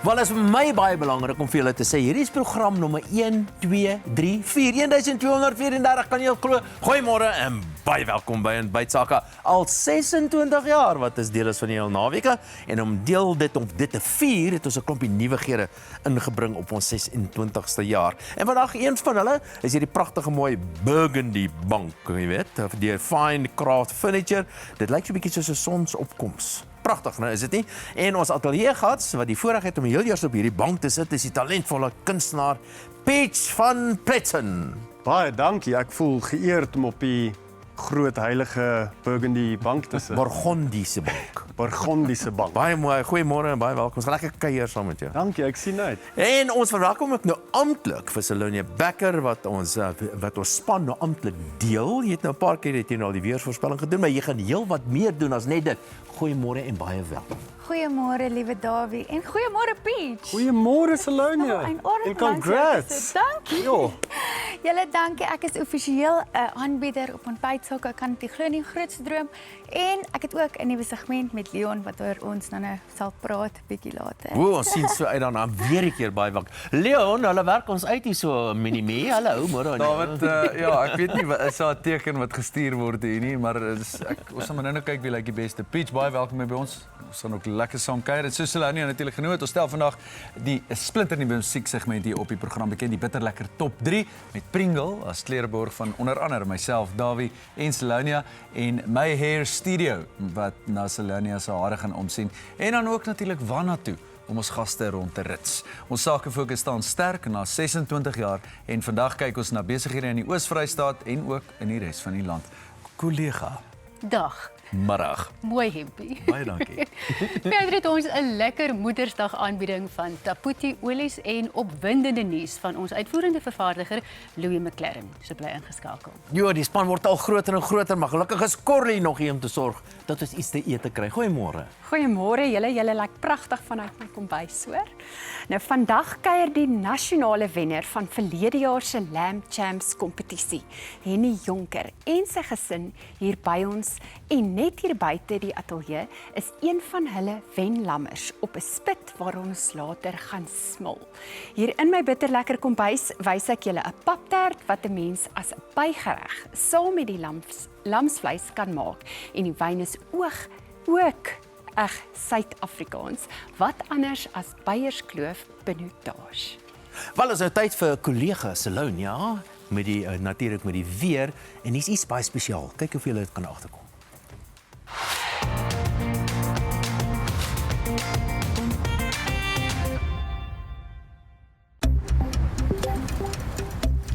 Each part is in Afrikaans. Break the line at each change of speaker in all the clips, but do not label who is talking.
Wel, is vir my baie belangrik om vir julle te sê, hierdie is program nommer 1, 2, 3, 4, 1234, kan jy al glo. Goeiemôre en baie welkom by Ontbyt Sake. Al 26 jaar wat is deel is van die hele naweke en om dit te vier, het ons 'n klompie nuwighede ingebring op ons 26ste jaar. En vandag een van hulle is hierdie pragtige mooi Burgundy bank, jy weet, die fine craft furniture. Dit lyk so 'n bietjie soos 'n sonsopkoms. Pragtig, nou is dit nie? En ons ateliergats wat die voorreg het om heel eers op hierdie bank te sit, is die talentvolle kunstenaar Peach van Pletzen.
Baie dankie, ek voel geëerd om op die groot heilige Burgundy bank te sit.
Burgondiese bank.
Burgondiese bank.
Baie mooi, goeiemôre en baie welkom. Ons gaan lekker kuier saam met jou.
Dankie, ek sien uit.
En ons verwelkom ook nou amptelik vir Salonia Becker wat ons span nou amptelik deel. Jy het nou 'n paar keer het jy nou al die weersvoorspelling gedoen, maar jy gaan heel wat meer doen as net dit. Goeiemôre en baie welkom.
Goeiemôre liewe Dawie en goeiemôre Peach.
Goeiemôre Salonia.
En
congrats.
Dankie.
Jo.
Julle dankie, ek is offisieel 'n aanbieder op Ontbyt Sake. Ek kan dit glo nie, grootste droom. En ek het ook 'n nuwe segment met Leon wat oor ons nou sal praat bietjie later.
Ons sien so uit daarna weer 'n keer baie welkom. Leon, hulle werk ons uit hier so mini-me. Hallo, môre aan jou.
David, ja, ek weet nie is daar 'n teken wat gestuur word hier nie, maar ons gaan maar nou kyk wie lyk die beste. Peach, baie welkom by ons. Ons gaan ook lekker saam kuier. Dit is Salonia natuurlik genoem. Ons stel vandag die splinternuwe musieksegment hier op die program bekend, die bitterlekker top 3 met Pringle as klereborg van onder andere myself, Dawie en Salonia en my hair studio wat na Salonia se hare gaan omsien en dan ook natuurlik Wanna toe om ons gaste rond te rits. Ons sakefokus staan sterk na 26 jaar en vandag kyk ons na besighede in die Oos-Vrystaat en ook in die res van die land. Kollega,
Dag.
Middag.
Mooi hempie.
baie dankie.
Verder het ons 'n lekker Moedersdag aanbieding van Taputi olies en opwindende nuus van ons uitvoerende vervaardiger Louis McLaren. So bly ingeskakel.
Jo, die span word al groter en groter, maar gelukkig is Corrie nog hier om te sorg dat ons iets te eet te kry. Goeiemôre.
Goeiemôre julle lyk pragtig vanuit my kombuis, hoor. Nou vandag kuier die nasionale wenner van verlede jaar se Lamb Champs kompetisie, Henny Jonker en sy gesin hier by ons en net hier buite die ateljee is een van hulle wenlammers op 'n spit waar ons later gaan smil. Hier in my bitterlekker kombuis wys ek julle 'n paptert wat 'n mens as 'n bygereg saam met die lamsvleis kan maak en die wyn is ook Suid-Afrikaans. Wat anders as Beierskloof Pinotage?
Wel, is nou tyd vir kollega Salonia met die natuurlik met die weer en dis iets baie spesiaal. Kyk of julle dit kan agterkom.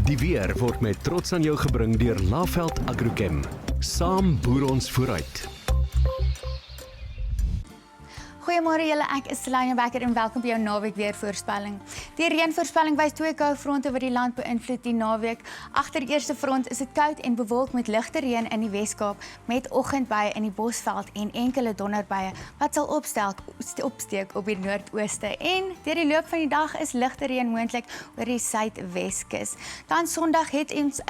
Die weer word met trots aan jou gebring deur Laveld Agrochem. Saam boer ons vooruit.
Goeiemôre julle, ek is Salonia Becker en welkom by jou naweek weervoorspelling. Die reënvoorspelling wys 2 koue fronte wat die land beïnvloed die naweek. Agter die eerste front is dit koud en bewolk met ligte reën in die Weskaap met oggendbuie in die Bosveld en enkele donderbuie wat sal opsteek op die noordooste. En deur die loop van die dag is ligte reën moontlik oor die suidweskus. Dan Sondag het ons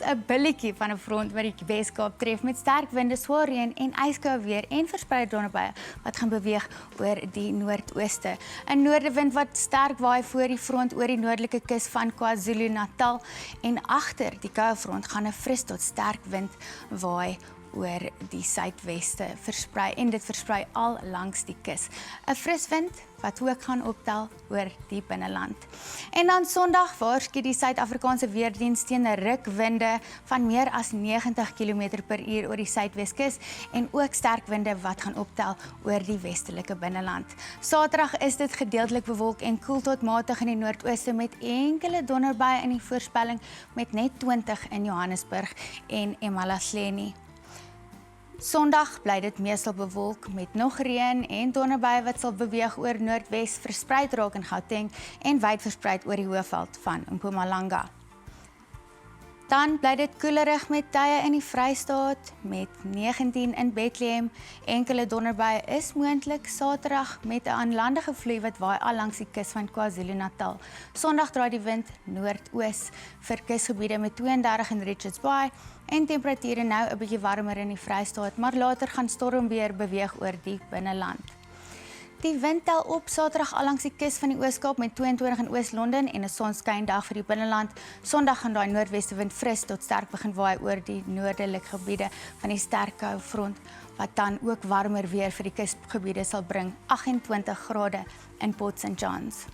'n billetjie van 'n front wat die Weskaap tref met sterk winde, swaar reën en yskoue weer en verspreide donderbuie wat gaan beweeg oor die noordooste. 'n noordewind wat sterk waai voor die front oor die noordelike kus van KwaZulu-Natal en agter die koue front gaan 'n fris tot sterk wind waai oor die suidweste versprei en dit versprei al langs die kus. 'n Fris wind wat ook gaan optel oor die binneland. En dan Sondag waarsku die Suid-Afrikaanse Weerdiens teen rukwinde van meer as 90 km/h oor die suidweskus en ook sterk winde wat gaan optel oor die westelike binneland. Saterdag is dit gedeeltelik bewolk en koel tot matig in die noordooste met enkele donderbuie in die voorspelling met net 20 in Johannesburg en eMalahleni. Sondag bly dit meestal bewolk met nog reën en donderbuie wat sal beweeg oor noordwes verspreid raak in Gauteng en wyd verspreid oor die hoofveld van Mpumalanga. Dan bly dit koelerig met tye in die Vrystaat, met 19 in Bethlehem. Enkele donderbuie is moontlik Saterdag met 'n aanlandige vloei wat waai al langs die kus van KwaZulu-Natal. Sondag draai die wind noordoos vir kusgebiede met 32 in Richards Bay en temperature nou 'n bietjie warmer in die Vrystaat, maar later gaan stormweer beweeg oor die binneland. Die wind tel op Saterdag al langs die kus van die Oos-Kaap met 22 in Oos-London en 'n sonskyndag vir die binneland. Sondag gaan daai noordwestewind fris tot sterk begin waai oor die noordelike gebiede van die sterk koufront, wat dan ook warmer weer vir die kusgebiede sal bring, 28 grade in Port St Johns.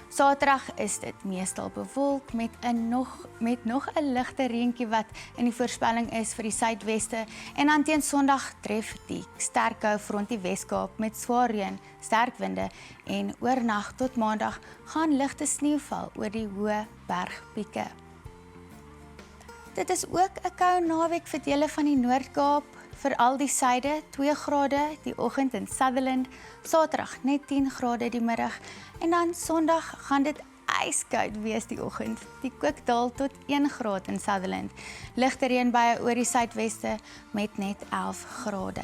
Saterdag is dit meestal bewolk met nog 'n ligte reentjie wat in die voorspelling is vir die suidweste en dan teen Sondag tref die sterk koufront die Wes-Kaap met swaar reën, sterk winde en oornag tot Maandag gaan ligte sneeu val oor die hoë bergpieke. Dit is ook 'n koue naweek vir dele van die Noord-Kaap, veral die suide, 2 grade die oggend in Sutherland, Saterdag net 10 grade die middag en dan Sondag gaan dit ijskoud wees die oggend. Die kook daal tot 1 graad in Sutherland. Ligte reënbuie oor die suidweste met net 11 grade.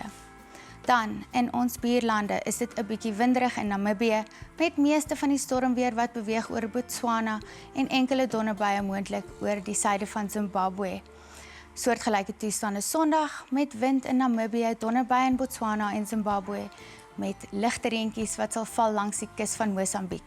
Dan in ons buurlande is dit 'n bietjie winderig in Namibië met meeste van die stormweer wat beweeg oor Botswana en enkele donderbuie moontlik oor die suide van Zimbabwe. Soortgelyke toestande Sondag met wind in Namibië, donderbuie in Botswana en Zimbabwe met ligte reentjies wat sal val langs die kus van Mosambiek.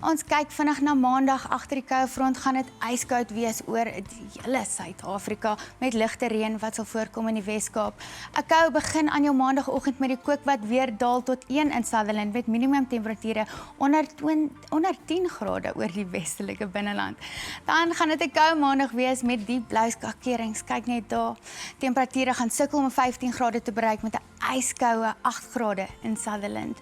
Ons kyk vinnig na Maandag. Agter die koufront gaan dit ijskoud wees oor die hele Suid-Afrika met ligte reën wat sal voorkom in die Wes-Kaap. 'n Kou begin aan jou Maandagoggend met die kook wat weer daal tot 1 in Sutherland met minimum temperature onder 10 grade oor die westelike binneland. Dan gaan dit 'n kou Maandag wees met die blou skakerings. Kyk net daar. Temperature gaan sukkel om 15 grade te bereik met 'n ijskoue 8 grade in Sutherland.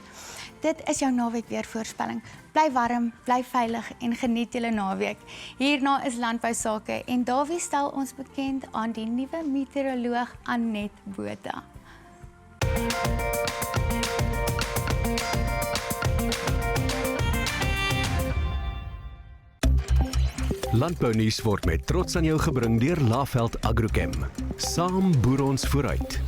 Dit is jou naweek weer voorspelling. Bly warm, bly veilig en geniet julle naweek. Hierna is landbou sake en Dawie stel ons bekend aan die nuwe meteoroloog Anet Botha.
Landbounuus word met trots aan jou gebring deur Laveld Agrochem. Saam boer ons vooruit.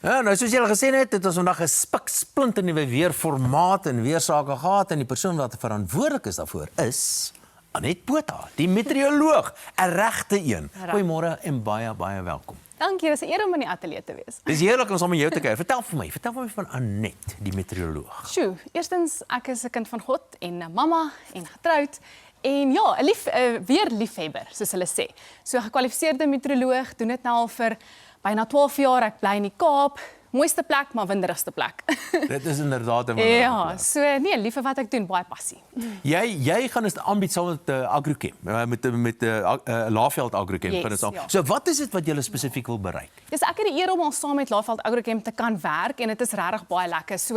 Ja, nou soos julle gesien het, het ons vandag 'n spiksplinter nuwe weerformaat en weersake gehad en die persoon wat verantwoordelik is daarvoor is Anet Botha, die meteoroloog, 'n regte een. Goeiemôre en baie welkom.
Dankie, dis 'n eer om in die ateljee te wees.
Dis heerlik om saam met jou te kuier. Vertel vir my van Anet, die meteoroloog.
Sjoe, eerstens ek is 'n kind van God en 'n mamma en getroud en ja, 'n weerliefhebber, soos hulle sê. So 'n gekwalifiseerde meteoroloog, doen dit nou al vir byna 12 jaar. Ek bly in die Kaap. Mooiste plek, maar winderigste plek.
Dit is inderdaad 'n winderige
Ja,
plek.
so nee, lief vir wat ek doen, baie passie.
Jy gaan dit aanbied saam met Agrochem, met Laveld Agrochem.
Yes,
Gaan dit saam.
ja.
So wat is dit wat julle spesifiek wil bereik?
Dis ek het die eer om al saam met Laveld Agrochem te kan werk en dit is regtig baie lekker. So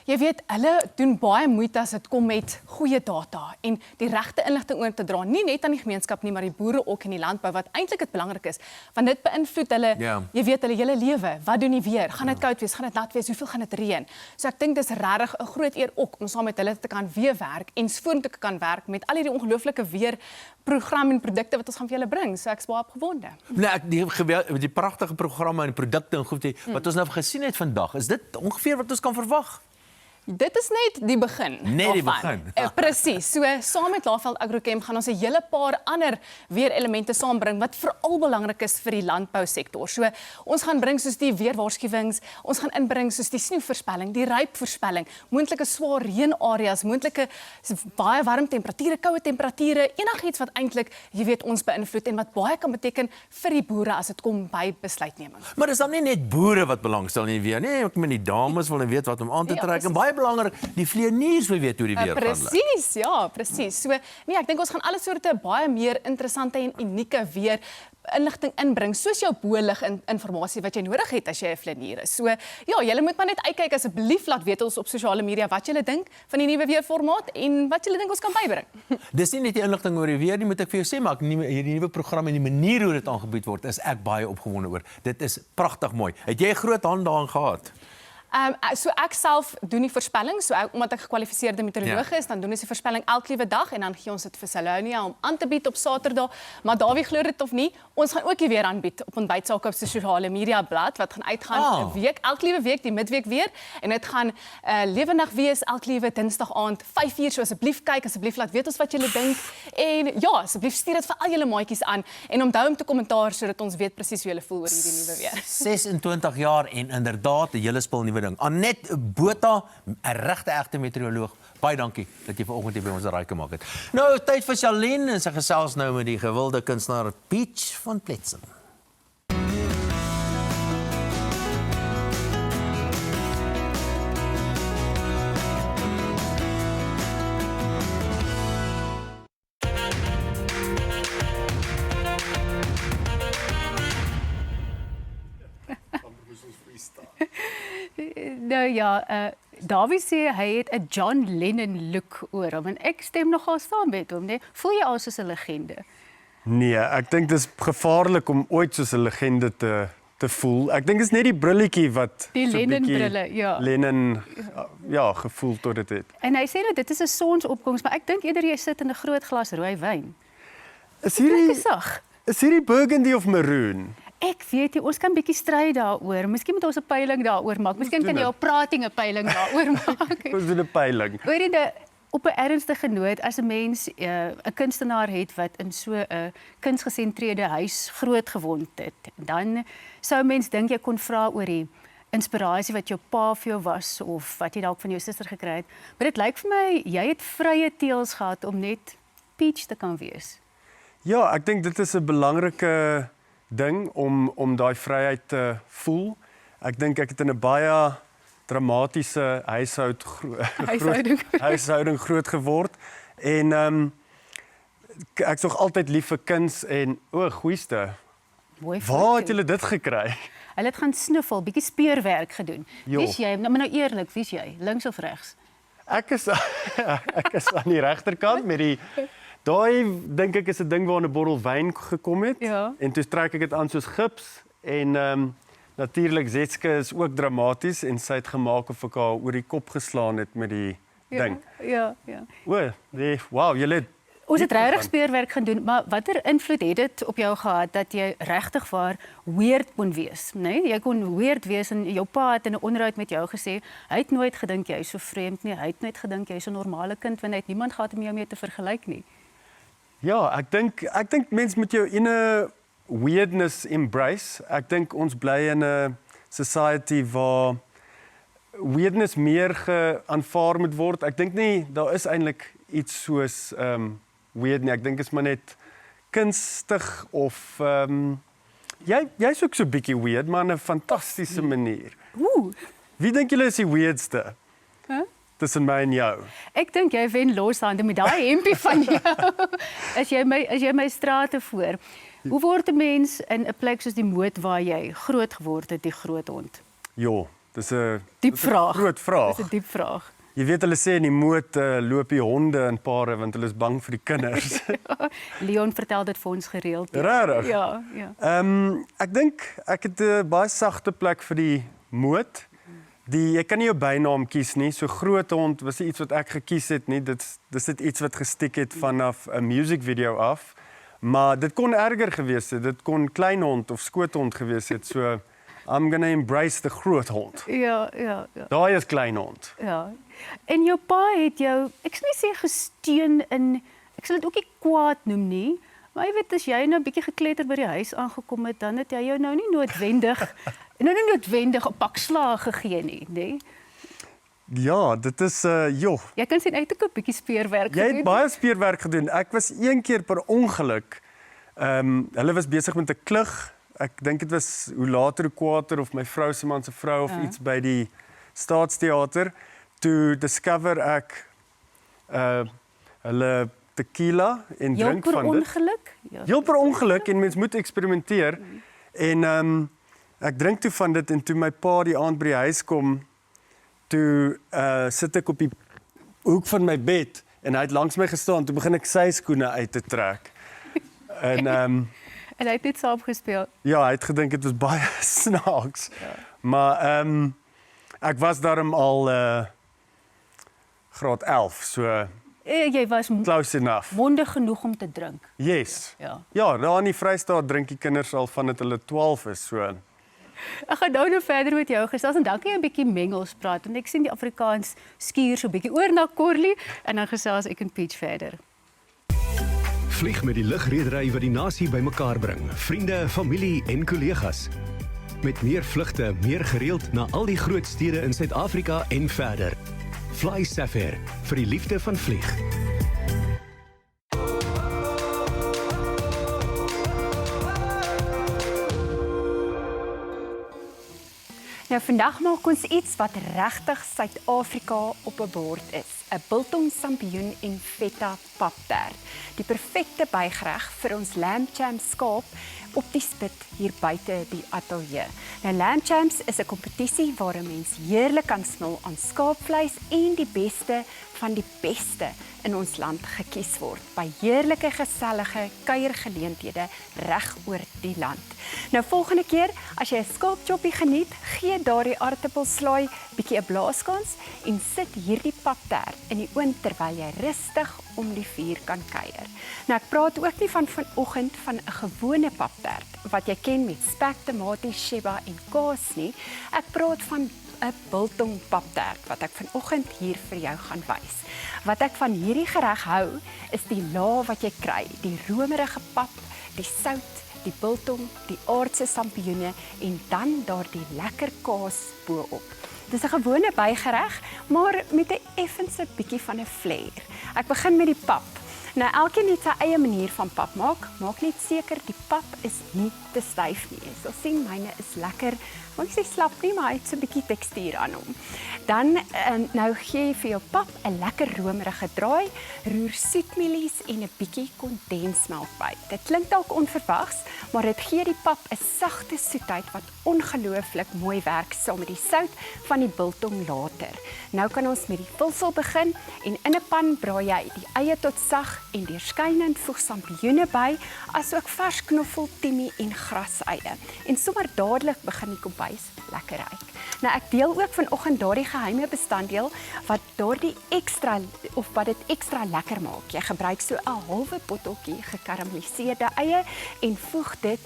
jy weet, hulle doen baie moeite as dit kom met goeie data en die regte inligting oor te dra, nie net aan die gemeenskap nie, maar die boere ook in die landbou wat eintlik dit belangrik is, want dit beïnvloed hulle,
Ja.
jy weet hulle hele lewe. Wat doen die weer? Gaan dit koud wees? Gaan dit nat wees? Hoeveel gaan dit reën? So ek dink dis regtig 'n groot eer ook om saam met hulle te kan werk en vorentoe te kan werk met al hierdie ongelooflike weerprogramme en produkte wat ons gaan vir julle bring. So ek's baie opgewonde.
Nee, die pragtige programme en produkte en goed wat ons nou gesien het vandag, is dit ongeveer wat ons kan verwag?
Dit is net die begin.
Net die
daarvan.
begin.
Presies. So saam met Laveld Agrochem gaan ons 'n hele paar ander weerelemente saambring wat veral belangrik is vir die landbousektor. So ons gaan bring soos die weerwaarskuwings, ons gaan inbring soos die sneeuvoorspelling, die rypvoorspelling, moontlike swaar reënareas, moontlike baie warm temperature, koue temperature, enigiets wat eintlik, jy weet, ons beïnvloed en wat baie kan beteken vir die boere as dit kom by besluitneming.
Maar dis dan nie net boere wat belangstel nie weer. Nee, ek meen die dames wil weet wat om aan te
Ja,
trek en
presies.
baie belangrik, die vlieëniers wil weet hoe die weer gaan lyk.
Presies, ja, presies. So nee, ek dink ons gaan alle soorte baie meer interessante en unieke weer inligting inbring, soos jou bolig inligting wat jy nodig het as jy 'n vlieënier is. So ja, julle moet maar net uitkyk, asseblief laat weet ons op sosiale media wat julle dink van die nuwe weerformaat en wat julle dink ons kan bybring.
Dis nie net die inligting oor die weer nie, moet ek vir jou sê, maar hierdie nuwe program en die manier hoe dit aangebied word, is ek baie opgewonde oor. Dit is pragtig mooi. Het jy 'n groot hand daarin gehad?
So ek self doen die voorspelling, omdat ek gekwalifiseerde meteoroloog is, dan doen ons die voorspelling elke liewe dag en dan gee ons dit vir Salonia om aan te bied op Saterdag. Maar Dawie, glo dit of nie, ons gaan ook weer aanbied op Ontbytsake op se sosiale media blad wat gaan uitgaan 'n week, elke liewe week, die midweek weer en dit gaan lewendig wees elke liewe Dinsdag aand 5:00. So asseblief kyk, asseblief laat weet ons wat julle dink en ja, asseblief stuur dit vir al julle maatjies aan en onthou om te kommentaar sodat ons weet presies hoe julle voel oor hierdie nuwe weer.
26 jaar en inderdaad 'n hele spul nuwe ding. Annette Botha, 'n regte egte meteoroloog. Baie dankie dat jy vanoggend hier by ons raai gemaak het. Nou tyd vir Charlene en sy gesels nou met die gewilde kunstenaar Peach van Pletsen.
Nou ja, Dawie sê hy het 'n John Lennon look oor hom en ek stem nogal saam met hom, né? Voel jy al soos 'n legende?
Nee, ek dink dis gevaarlik om ooit soos 'n legende te voel. Ek dink is net die brilletjie wat
Die
so
Lennon
bietjie
brille, ja.
Lennon ja, gevoel tot dit het.
En hy sê nou dit is 'n sonsopkoms, maar ek dink eerder jy sit in 'n groot glas rooi wyn.
Is
Lekker sag.
hierdie burgundy of maroon?
Ek weet nie, ons kan bietjie stry daaroor. Miskien moet ons 'n peiling daaroor maak. Miskien kan jy op prating 'n peiling daaroor maak.
Ons doen 'n peiling.
Hoorie, op 'n ernstige noot, as 'n mens 'n kunstenaar het wat in so 'n kunsgesentreerde huis groot geword het, dan sou mens dink jy kon vra oor die inspirasie wat jou pa vir jou was of wat jy dalk van jou suster gekry het. Maar dit lyk vir my jy het vrye teels gehad om net Peach te kan wees.
Ja, ek dink dit is 'n belangrike ding om daai vryheid te voel. Ek dink ek het in 'n baie dramatiese huishouding groot geword en ek's nog altyd lief vir kuns en goeieste.
Mooi.
Waar het julle dit gekry?
Hulle het gaan snuffel, bietjie speurwerk gedoen.
Jo.
Wie's jy? Maar nou eerlik, wie's jy? Links of regs?
Ek is aan die regterkant met die daai dink ek is 'n ding waar 'n bottel wyn gekom het
Ja.
en toe trek ek dit aan soos gips en natuurlik Zetske is ook dramaties en sy het gemaak of ek haar oor die kop geslaan het met die ding.
Ja.
Wow, julle het
Ons het regtig speurwerk gaan doen, maar watter invloed het dit op jou gehad dat jy regtig waar weird kon wees, né? Nee? Jy kon weird wees en jou pa het in 'n onderhoud met jou gesê, hy het nooit gedink jy is so vreemd nie, hy het nooit gedink jy is 'n normale kind want hy het niemand gehad om jou mee te vergelyk nie.
Ja, ek dink mense moet jou inner weirdness embrace. Ek dink ons bly in 'n society waar weirdness meer geaanvaar moet word. Ek dink nie daar is eintlik iets soos weird nie. Ek dink is maar net kunstig of jy's ook so bietjie weird, maar in 'n fantastiese manier. Wie dink julle is die weirdste? Tussen my en jou.
Ek dink jy wen loshande met daai hempie van jou. As jy my strate voor. Hoe word 'n mens in 'n plek soos die Moot waar jy groot geword het, die groot hond?
Ja, dis 'n
vraag.
Groot vraag.
Dis 'n diep vraag.
Jy weet hulle sê in die Moot loop die honde in pare want hulle is bang vir die kinders.
Leon vertel dit vir ons gereeld.
Regtig?
Ja.
Ek dink ek het 'n baie sagte plek vir die Moot. Jy kan nie jou bynaam kies nie. So groot hond was nie iets wat ek gekies het nie. Dis net iets wat gestiek het vanaf 'n music video af. Maar dit kon erger gewees het. Dit kon klein hond of skoothond gewees het. So I'm going to embrace the groot hond.
Ja.
Daai is klein hond.
Ja. En jou pa het jou, ek sal nie sê gesteun in, ek sal dit ook nie kwaad noem nie, maar jy weet as jy nou 'n bietjie gekletter by die huis aangekom het, dan het hy jou nou nie noodwendig 'n pak slaag gegee nie, nê?
Ja, dit is
Jy kan sien uit 'n bietjie speurwerk
Jy het baie speurwerk gedoen. Ek was een keer per ongeluk. Hulle was besig met 'n klug. Ek dink dit was hoe later hoe kwater of my vrou se man se vrou of iets by die Staatsteater. Toe discover ek hulle tequila en drink van dit.
Ongeluk? Ja.
Heel per ongeluk en mens moet eksperimenteer. En ek drink toe van dit en toe my pa die aand by die huis kom, toe sit ek op die hoek van my bed en hy het langs my gestaan, toe begin ek sy skoene uit te trek. En
En hy het net saam gespeel.
ja, hy het gedink dit was baie snaaks. Ja. Maar Ek was daarom al graad 11, so
Jy was
close enough.
mondig genoeg om te drink.
Yes.
Ja.
Ja, daar in die Vrystaat drink die kinders al vandat hulle 12 is, so.
Ek gaan nou verder met jou gesels en dankie jy 'n bietjie Mengels praat want ek sien die Afrikaans skuur so 'n bietjie oor na Corlie en dan gesels ek en Peach verder.
Vlieg met die lugredery wat die nasie bymekaar bring. Vriende, familie en kollegas. Met meer vlugte, meer gereeld na al die groot stede in Suid-Afrika en verder. Fly Safair vir die liefde van vlieg.
Nou vandag maak ons iets wat regtig Suid-Afrika op 'n bord is. 'n Biltong sampioen en feta paptert. Die perfekte bygereg vir ons lamb champs skaap op die spit hier buite die ateljee. Nou lamb champs is 'n kompetisie waar 'n mens heerlik kan smil aan skaapvleis en die beste van die beste in ons land gekies word by heerlike gesellige kuiergeleenthede reg oor die land. Nou volgende keer as jy 'n skaapchoppie geniet, gee daardie aartappelslaai bietjie 'n blaaskans en sit hierdie paptert in die oond terwyl jy rustig om die vuur kan kuier. Nou ek praat ook nie van vanoggend van 'n gewone paptert wat jy ken met spek, tomaties, sheba en kaas nie. Ek praat van 'n biltong paptert wat ek vanoggend hier vir jou gaan wys. Wat ek van hierdie gereg hou, is die laag wat jy kry, die romerige pap, die sout, die biltong, die aardse sampioene en dan daardie lekker kaas bo-op. Dis 'n gewone bygereg, maar met 'n effense bietjie van 'n flair. Ek begin met die pap. Nou elkeen het sy eie manier van pap maak. Maak net seker die pap is nie te styf nie. Jy sal sien myne is lekker. Ek sê slap nie, maar hy het so 'n bietjie tekstuur aan hom. Dan nou gee jy vir jou pap 'n lekker romerige draai, roer soetmielies en 'n bietjie kondensmelk by. Dit klink dalk onverwags, maar dit gee die pap 'n sagte soetheid wat ongelooflik mooi werk saam met die sout van die biltong later. Nou kan ons met die vulsel begin en in 'n pan braai jy die eie tot sag en deurskynend voeg sampioene by, asook vars knoffel, timmie en graseie. En sommer dadelik begin die kombuis lekker ruik. Nou ek deel ook vanoggend daardie geheime bestanddeel wat daardie wat dit ekstra lekker maak. Jy gebruik so 'n halwe botteltjie gekarameliseerde eie en voeg dit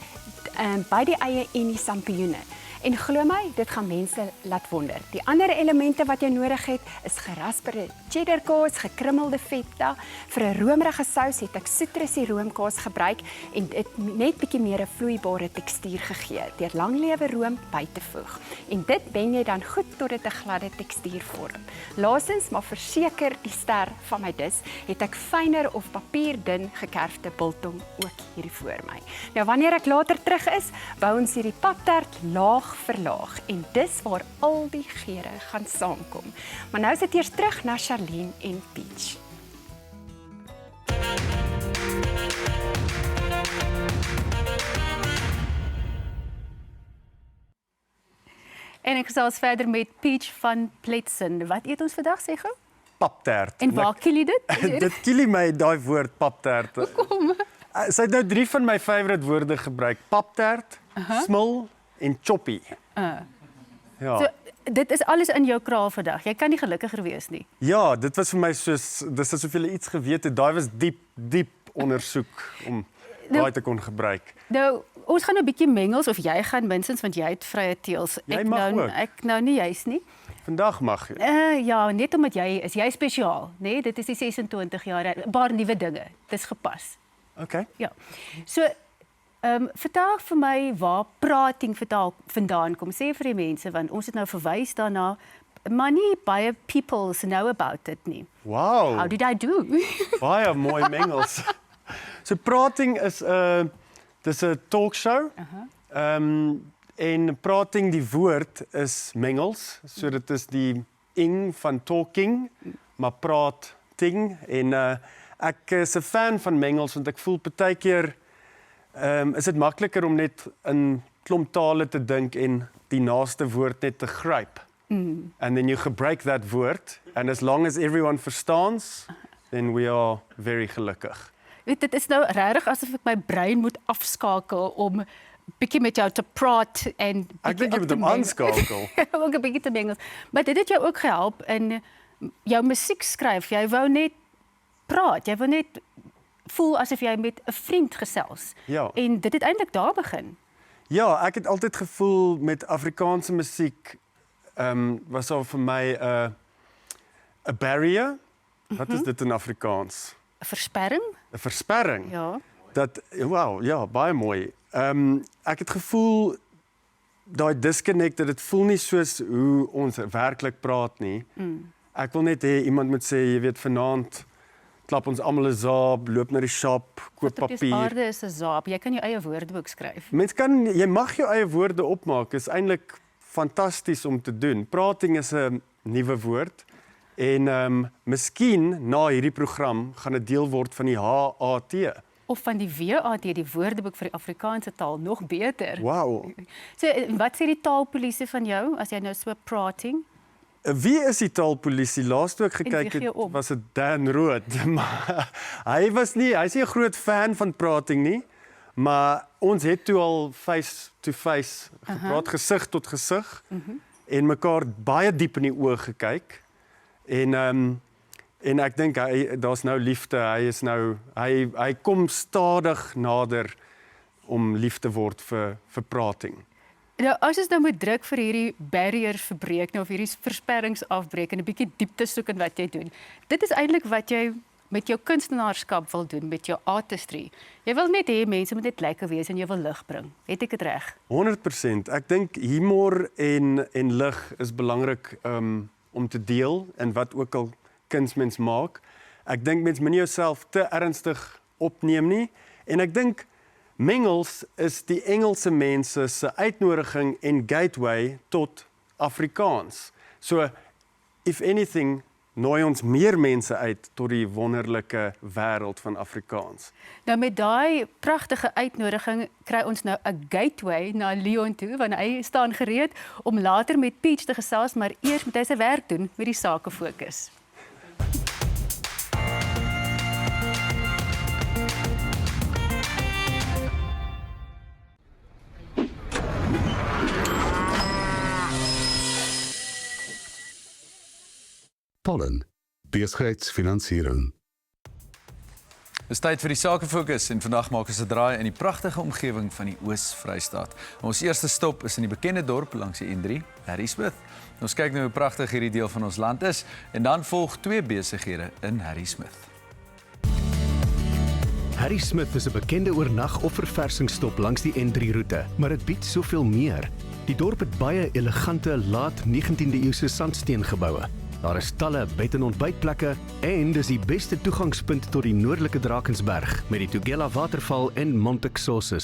by die eie en die sampioene. En glo my, dit gaan mense laat wonder. Die ander elemente wat jy nodig het, is gerasperde cheddarkaas, gekrummelde feta. Vir 'n romerige sous het ek sitrusie roomkaas gebruik en dit net bietjie meer 'n vloeibare tekstuur gegee deur langlewe room by te voeg. En dit ben jy dan goed tot dit 'n gladde tekstuur vorm. Laastens, maar verseker die ster van my dis, het ek fyner of papierdun gekerfde biltong ook hier voor my. Nou wanneer ek later terug is, bou ons hierdie paptert laag vir laag en dis waar al die geure gaan saamkom. Maar nou is dit eers terug na Charlene en Peach.
En ek gesels verder met Peach van Pletsen. Wat eet ons vandag sê gou?
Paptert.
En waar kiel jy dit?
Dit kiel my daai woord paptert.
Hoekom?
Sy het nou 3 van my favourite woorde gebruik. Paptert, smil en choppie. Ja.
So, dit is alles in jou kraal vandag. Jy kan nie gelukkiger wees nie.
Ja, dit was vir my soos dis asof jy iets geweet het. Daai was diep ondersoek om daai te kon gebruik.
Nou, ons gaan 'n bietjie mengels of jy gaan minstens want jy het vrye teels.
Jy mag ook.
Ek nou nie juis nie.
Vandag mag jy.
Ja, net omdat jy spesiaal, né? Nee? Dit is die 26 jaar, baie nuwe dinge. Dis gepas.
Okay.
Ja. So, vertel vir my waar prating vandaan kom. Sê vir die mense want ons het nou verwys daarna, maar nie baie people know about it nie.
Wow.
How did I do?
Baie mooi mengels. So prating is dis 'n talkshow. En prating die woord is mengels. So dit is die ing van talking, maar prating en ek is 'n fan van mengels want ek voel partykeer is dit makliker om net in klomp tale te dink en die naaste woord net te gryp. And then you gebruik that word and as long as everyone verstaans, then we are very gelukkig.
Dit is nou regtig asof ek my brein moet afskakel om bietjie met jou te praat en
Ek dink jy
ook
moet
te
hom
meng.
aanskakel.
Ook 'n bietjie te mengels. Maar dit het jou ook gehelp in jou musiek skryf. Jy wou net praat, jy wou net voel asof jy met 'n vriend gesels.
Ja.
En dit het eintlik daar begin.
Ja, ek het altyd gevoel met Afrikaanse musiek was daar vir my 'n barrier. Wat is dit in Afrikaans?
'n Versperring?
'n Versperring.
Ja.
Dat wow, ja, baie mooi. Ek het gevoel daai disconnect dat dit voel nie soos hoe ons werklik praat nie. Ek wil net hê iemand moet sê, jy weet, vanaand klap ons almal 'n zaap, loop na die shop, koop
Wat op die
papier.
aarde is 'n zaap. Jy kan jou eie woordeboek skryf.
Jy mag jou eie woorde opmaak. Is eintlik fantasties om te doen. Prating is 'n nuwe woord en miskien na hierdie program gaan dit deel word van die HAT.
Of van die WAT, die Woordeboek vir die Afrikaanse taal, nog beter.
Wow.
So, wat sê die taalpolisie van jou as jy nou so prating?
Wie is die taalpolisie? Laas toe ek
wie
gekyk
gee
het,
om?
was dit Dan Rood. Maar hy's nie 'n groot fan van prating nie, maar ons het toe al face to face gepraat, gesig tot gesig en mekaar baie diep in die oë gekyk. En ek dink daar's nou liefde. Hy kom stadig nader om lief te word vir prating.
Nou, as ons nou moet druk vir hierdie barriers verbreek, nou of hierdie versperrings afbreek en 'n bietjie diepte soek in wat jy doen. Dit is eintlik wat jy met jou kunstenaarskap wil doen, met jou artistry. Jy wil net hê mense moet net lekker wees en jy wil lig bring. Het ek dit reg?
100%. Ek dink humor en lig is belangrik om te deel in wat ook al kunsmens maak. Ek dink mens moet nie jouself te ernstig opneem nie en ek dink Mengels is die Engelse mense se uitnodiging en gateway tot Afrikaans. So if anything nooi ons meer mense uit tot die wonderlike wêreld van Afrikaans.
Nou met daai pragtige uitnodiging kry ons nou 'n gateway na Leon toe, want hy staan gereed om later met Peach te gesels, maar eers moet hy sy werk doen met die sake fokus.
Pollen, besigheidsfinansiering.
Dis tyd vir die sakefokus en vandag maak ons 'n draai in die pragtige omgewing van die Oos-Vrystaat. Ons eerste stop is in die bekende dorp langs die N3, Harrismith. Ons kyk nou hoe pragtig hierdie deel van ons land is en dan volg twee besighede in Harrismith.
Harrismith is 'n bekende oornag- of verversingsstop langs die N3-roete, maar dit bied soveel meer. Die dorp het baie elegante laat 19de eeuse sandsteengeboue. Daar is talle bed- en ontbytplekke en dis die beste toegangspunt tot die noordelike Drakensberg met die Tugela waterval en Monte Xhosa.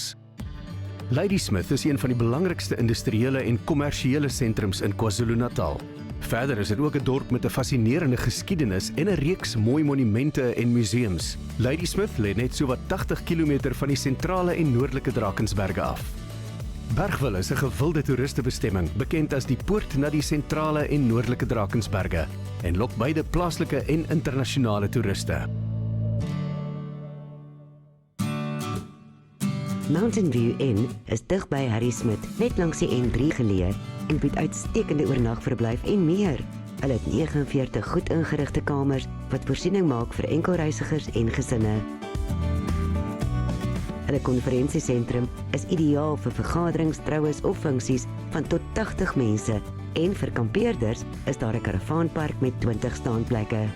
Ladysmith is een van die belangrikste industriële en kommersiële sentrums in KwaZulu-Natal. Verder is dit ook 'n dorp met 'n fascinerende geskiedenis en 'n reeks mooi monumente en museums. Ladysmith lê net sowat 80 km van die sentrale en noordelike Drakensberge af. Bergwil is 'n gewilde toeristebestemming, bekend as die poort na die sentrale en noordelike Drakensberge en lok beide plaaslike en internasionale toeriste.
Mountain View Inn is dig by Harrismith, net langs die N3 geleë en bied uitstekende oornagverblyf en meer. Hulle het 49 goed ingerigte kamers wat voorsiening maak vir enkelreisigers en gesinne. Hulle konferensiesentrum is ideaal vir vergaderings, troues of funksies van tot 80 mense en vir kampeerders is daar 'n karavaanpark met 20 staanplekke.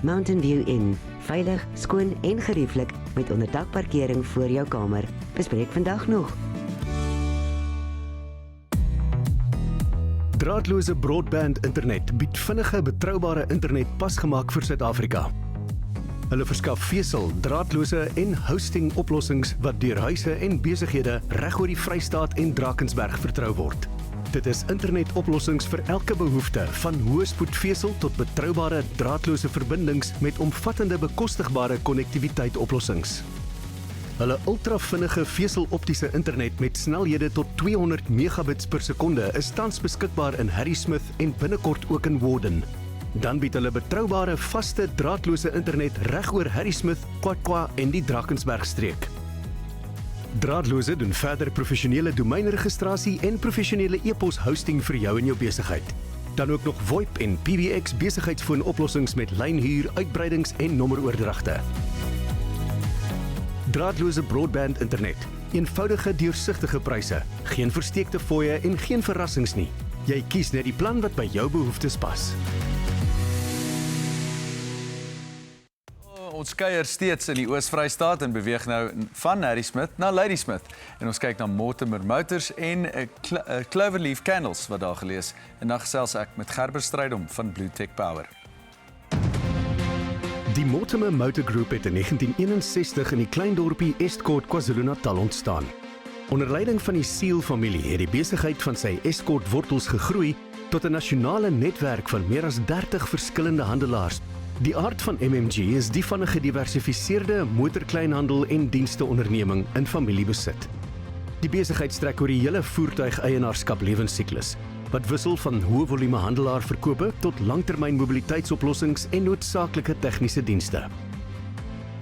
Mountain View Inn, veilig, skoon en gerieflik met onderdakparkering voor jou kamer. Bespreek vandag nog.
Draadloose broadband internet bied vinnige, betroubare internet pasgemaak vir Suid-Afrika. Hulle verskaf vesel, draadloose en hosting oplossings wat deur huise en besighede reg oor die Vrystaat en Drakensberg vertrou word. Dit is internetoplossings vir elke behoefte, van hoë spoed vesel tot betroubare draadloose verbindings met omvattende bekostigbare konnektiwiteit oplossings. Hulle ultravinnige veseloptiese internet met snelhede tot 200 megabits per sekonde is tans beskikbaar in Harrismith en binnekort ook in Warden. Dan bied hulle betroubare vaste draadloose internet reg oor Harrismith, KwaXwa en die Drakensberg streek. Draadloose doen verder professionele domeinregistrasie en professionele e-pos-hosting vir jou en jou besigheid. Dan ook nog VoIP en PBX besigheidsfoonoplossings met lynhuur, uitbreidings en nommeroordragte. Draadloose broadband internet. Eenvoudige, deursigtige pryse, geen versteekte fooie en geen verrassings nie. Jy kies net die plan wat by jou behoeftes pas.
Ons kuier steeds in die Oos-Vrystaat en beweeg nou van Harrismith na Ladysmith. En ons kyk na Mortimer Motors en Cloverleaf Candles wat daar gelees. En dan gesels ek met Gerber Strydom van Blue Tech Power.
Die Mortimer Motor Group het in 1961 in die klein dorpie Estcourt, KwaZulu-Natal ontstaan. Onder leiding van die Seal-familie het die besigheid van sy Estcourt wortels gegroei tot 'n nasionale netwerk van meer as 30 verskillende handelaars. Die aard van MMG is die van 'n gediversifiseerde motorkleinhandel en diensteonderneming in familiebesit. Die besigheid strek oor die hele voertuig-eienaarskap lewensiklus, wat wissel van hoë volume handelaarverkope tot langtermyn mobiliteitsoplossings en noodsaaklike tegniese dienste.